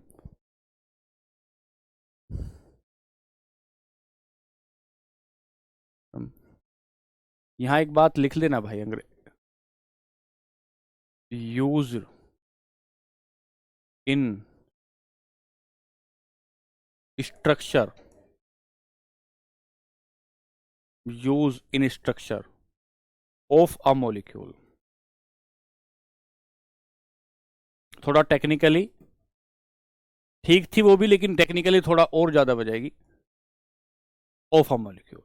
Speaker 1: यहां एक बात लिख लेना भाई, अंग्रेज use in structure, use in structure of a molecule. थोड़ा टेक्निकली ठीक थी वो भी, लेकिन टेक्निकली थोड़ा और ज्यादा बजाएगी। Of a molecule.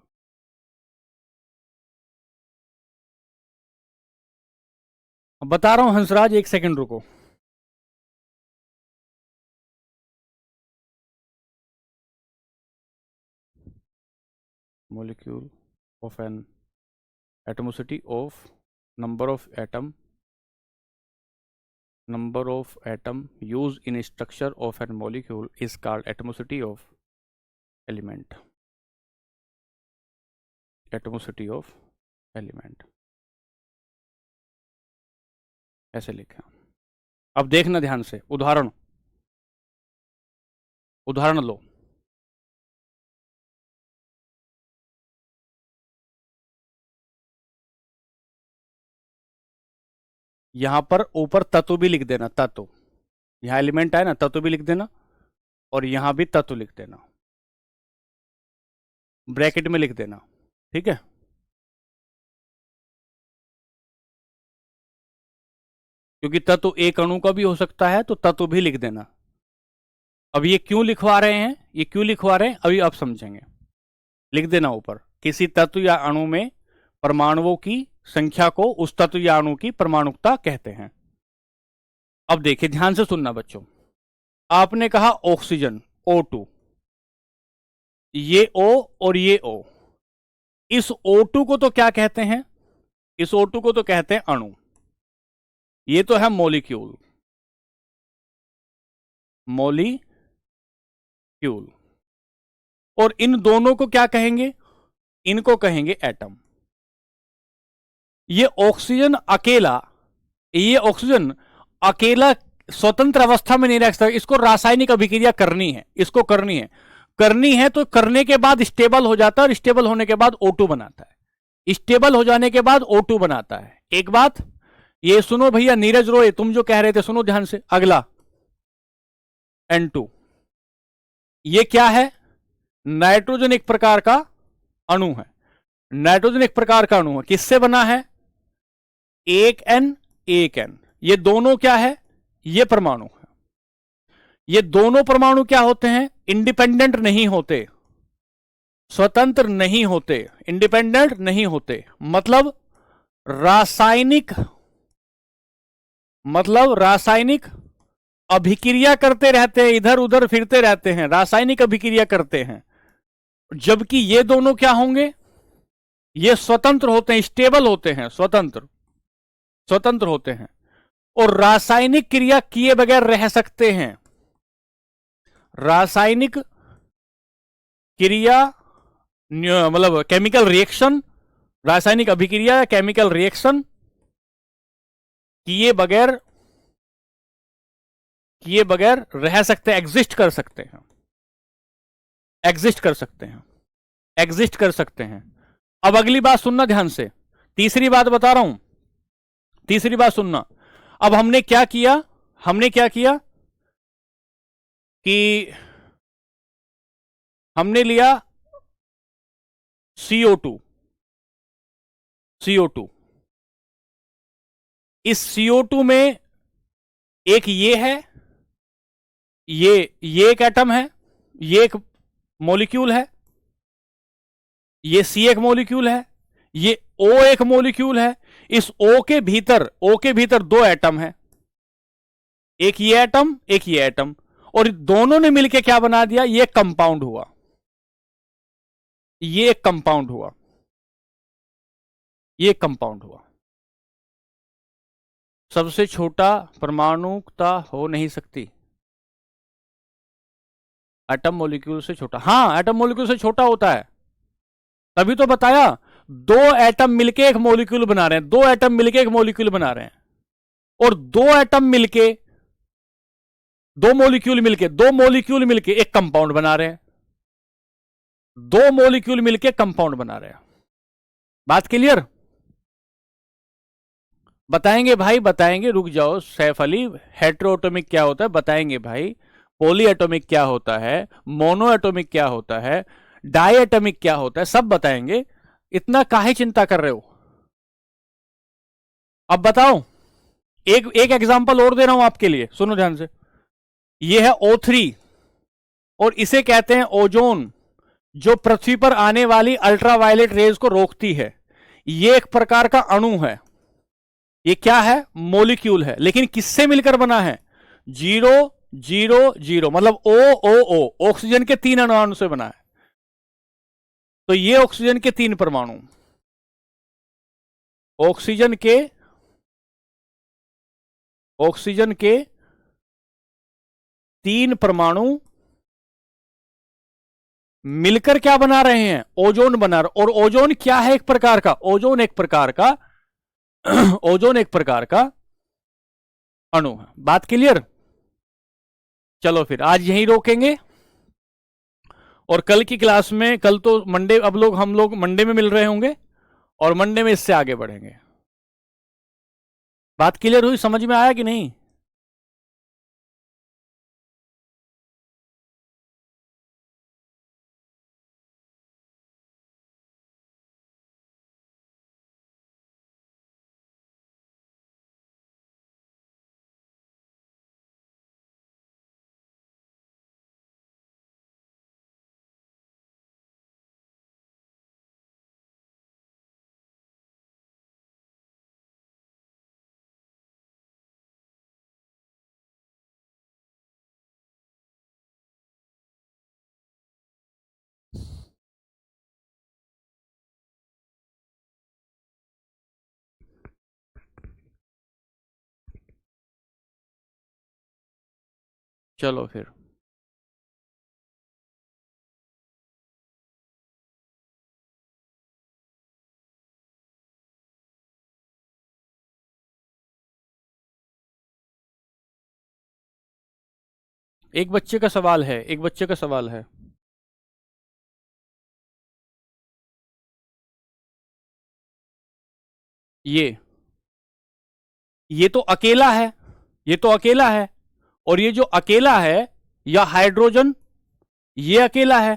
Speaker 1: बता रहा हूं हंसराज, एक सेकंड रुको। molecule of an atomicity of number of atom used in structure of an molecule is called atomicity of element, atomicity of element, ऐसे लिखा। अब देखना ध्यान से, उदाहरण लो। यहां पर ऊपर तत्व भी लिख देना, तत्व, यहां एलिमेंट है ना, तत्व भी लिख देना, और यहां भी तत्व लिख देना, ब्रैकेट में लिख देना, ठीक है। क्योंकि तत्व एक अणु का भी हो सकता है, तो तत्व भी लिख देना। अब ये क्यों लिखवा रहे हैं, ये क्यों लिखवा रहे हैं, अभी आप समझेंगे। लिख देना ऊपर, किसी तत्व या अणु में परमाणुओं की संख्या को उस तत्व या अणु की परमाणुकता कहते हैं। अब देखिए ध्यान से सुनना बच्चों, आपने कहा ऑक्सीजन O2, ये O और ये O, इस O2 को तो क्या कहते हैं, इस O2 को तो कहते हैं अणु। ये तो है मॉलिक्यूल, मॉलिक्यूल। और इन दोनों को क्या कहेंगे, इनको कहेंगे एटम। ये ऑक्सीजन अकेला, ये ऑक्सीजन अकेला स्वतंत्र अवस्था में नहीं रह सकता, इसको रासायनिक अभिक्रिया करनी है, इसको करनी है, तो करने के बाद स्टेबल हो जाता है, और स्टेबल होने के बाद O2 बनाता है, स्टेबल हो जाने के बाद O2 बनाता है। एक बात ये सुनो भैया, नीरज रोए, तुम जो कह रहे थे सुनो ध्यान से। अगला N2, ये क्या है, नाइट्रोजन एक प्रकार का अणु है, नाइट्रोजन एक प्रकार का अणु है, किससे बना है, एक N एक N, ये दोनों क्या है, ये परमाणु है। ये दोनों परमाणु क्या होते हैं, इंडिपेंडेंट नहीं होते, स्वतंत्र नहीं होते, इंडिपेंडेंट नहीं होते, मतलब रासायनिक अभिक्रिया करते रहते हैं, इधर उधर फिरते रहते हैं, रासायनिक अभिक्रिया करते हैं। जबकि ये दोनों क्या होंगे, ये स्वतंत्र होते हैं, स्टेबल होते हैं, स्वतंत्र होते हैं, और रासायनिक क्रिया किए बगैर रह सकते हैं। रासायनिक क्रिया मतलब केमिकल रिएक्शन, रासायनिक अभिक्रिया, केमिकल रिएक्शन किए बगैर रह सकते हैं, एग्जिस्ट कर सकते हैं, एग्जिस्ट कर सकते हैं। अब अगली बात सुनना ध्यान से, तीसरी बात बता रहा हूं, तीसरी बात सुनना। अब हमने क्या किया कि हमने लिया CO2, इस CO2 में एक ये है, ये एक एटम है, ये एक मॉलिक्यूल है, ये C एक मॉलिक्यूल है, ये O एक मॉलिक्यूल है। इस O के भीतर दो एटम है, एक ये एटम, और दोनों ने मिलकर क्या बना दिया, ये कंपाउंड हुआ, ये कंपाउंड हुआ। सबसे छोटा परमाणुता हो नहीं सकती। एटम मॉलिक्यूल से छोटा, हाँ एटम मॉलिक्यूल से छोटा होता है, तभी तो बताया। दो एटम मिलके एक मॉलिक्यूल बना रहे हैं, दो एटम मिलके एक मॉलिक्यूल बना रहे हैं, और दो एटम मिलके, दो मॉलिक्यूल मिलके एक कंपाउंड बना रहे हैं, दो मॉलिक्यूल मिलके कंपाउंड बना रहे हैं। बात क्लियर? बताएंगे भाई, बताएंगे, रुक जाओ सैफ अली। हेट्रोएटॉमिक क्या होता है बताएंगे भाई, पॉली एटॉमिक क्या होता है, मोनो एटॉमिक क्या होता है, डाई एटॉमिक क्या होता है, सब बताएंगे। इतना काहे चिंता कर रहे हो? अब बताओ, एक एक एग्जांपल और दे रहा हूं आपके लिए, सुनो ध्यान से। ये है O3 और इसे कहते हैं ओजोन, जो पृथ्वी पर आने वाली अल्ट्रावायलेट रेज को रोकती है। ये एक प्रकार का अणु है। ये क्या है? मॉलिक्यूल है, लेकिन किससे मिलकर बना है? 0 0 0, मतलब O ऑक्सीजन के 3 अणु से बना है। तो ये ऑक्सीजन के 3 परमाणु, ऑक्सीजन के 3 परमाणु मिलकर क्या बना रहे हैं? ओजोन बना रहे। और ओजोन क्या है? एक प्रकार का ओजोन, एक प्रकार का ओजोन एक प्रकार का अणु है। बात क्लियर? चलो फिर आज यहीं रोकेंगे, और कल की क्लास में, कल तो मंडे, अब हम लोग मंडे में मिल रहे होंगे, और मंडे में इससे आगे बढ़ेंगे। बात क्लियर हुई? समझ में आया कि नहीं? चलो फिर, एक बच्चे का सवाल है, एक बच्चे का सवाल है। ये तो अकेला है, ये तो अकेला है, और ये जो अकेला है, या हाइड्रोजन, ये अकेला है,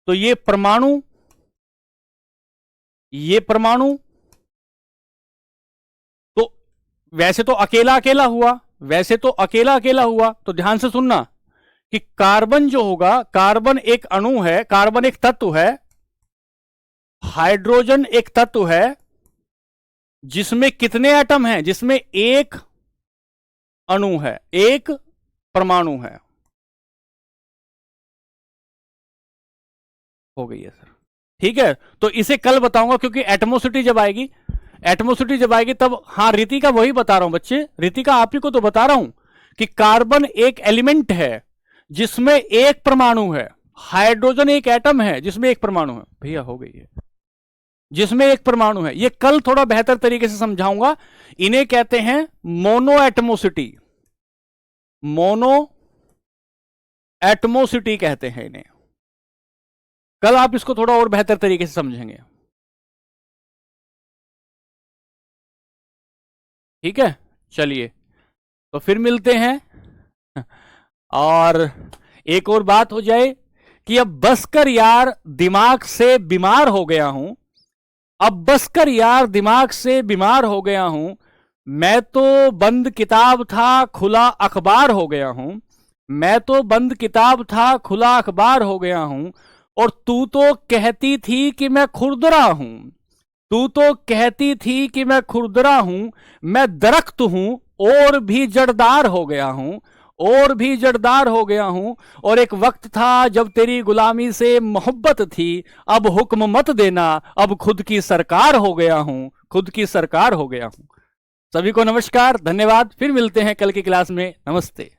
Speaker 1: तो ये परमाणु, ये परमाणु, तो वैसे तो अकेला अकेला हुआ, वैसे तो अकेला अकेला हुआ। तो ध्यान से सुनना कि कार्बन जो होगा, कार्बन एक अणु है, कार्बन एक तत्व है, हाइड्रोजन एक तत्व है, जिसमें कितने एटम हैं? जिसमें एक अणु है, एक परमाणु है। हो गई है सर, ठीक है। तो इसे कल बताऊंगा, क्योंकि एटमोसिटी जब आएगी, एटमोसिटी जब आएगी तब, हाँ रितिका वही बता रहा हूं बच्चे, रितिका आप ही को तो बता रहा हूं कि कार्बन एक एलिमेंट है जिसमें एक परमाणु है, हाइड्रोजन एक एटम है जिसमें एक परमाणु है। भैया हो गई है, जिसमें एक परमाणु है। ये कल थोड़ा बेहतर तरीके से समझाऊंगा। इन्हें कहते हैं मोनो एटमोसिटी, मोनो एटमोसिटी कहते हैं इन्हें। कल आप इसको थोड़ा और बेहतर तरीके से समझेंगे, ठीक है। चलिए, तो फिर मिलते हैं। और एक और बात हो जाए कि अब बस कर यार, दिमाग से बीमार हो गया हूं, अब बस कर यार, दिमाग से बीमार हो गया हूं। मैं तो बंद किताब था, खुला अखबार हो गया हूं। मैं तो बंद किताब था, खुला अखबार हो गया हूं। और तू तो कहती थी कि मैं खुरदरा हूं, तू तो कहती थी कि मैं खुरदरा हूं। मैं दरख्त हूं और भी जड़दार हो गया हूं, और भी जड़दार हो गया हूं। और एक वक्त था जब तेरी गुलामी से मोहब्बत थी, अब हुक्म मत देना, अब खुद की सरकार हो गया हूं, खुद की सरकार हो गया हूं। सभी को नमस्कार, धन्यवाद। फिर मिलते हैं कल की क्लास में। नमस्ते।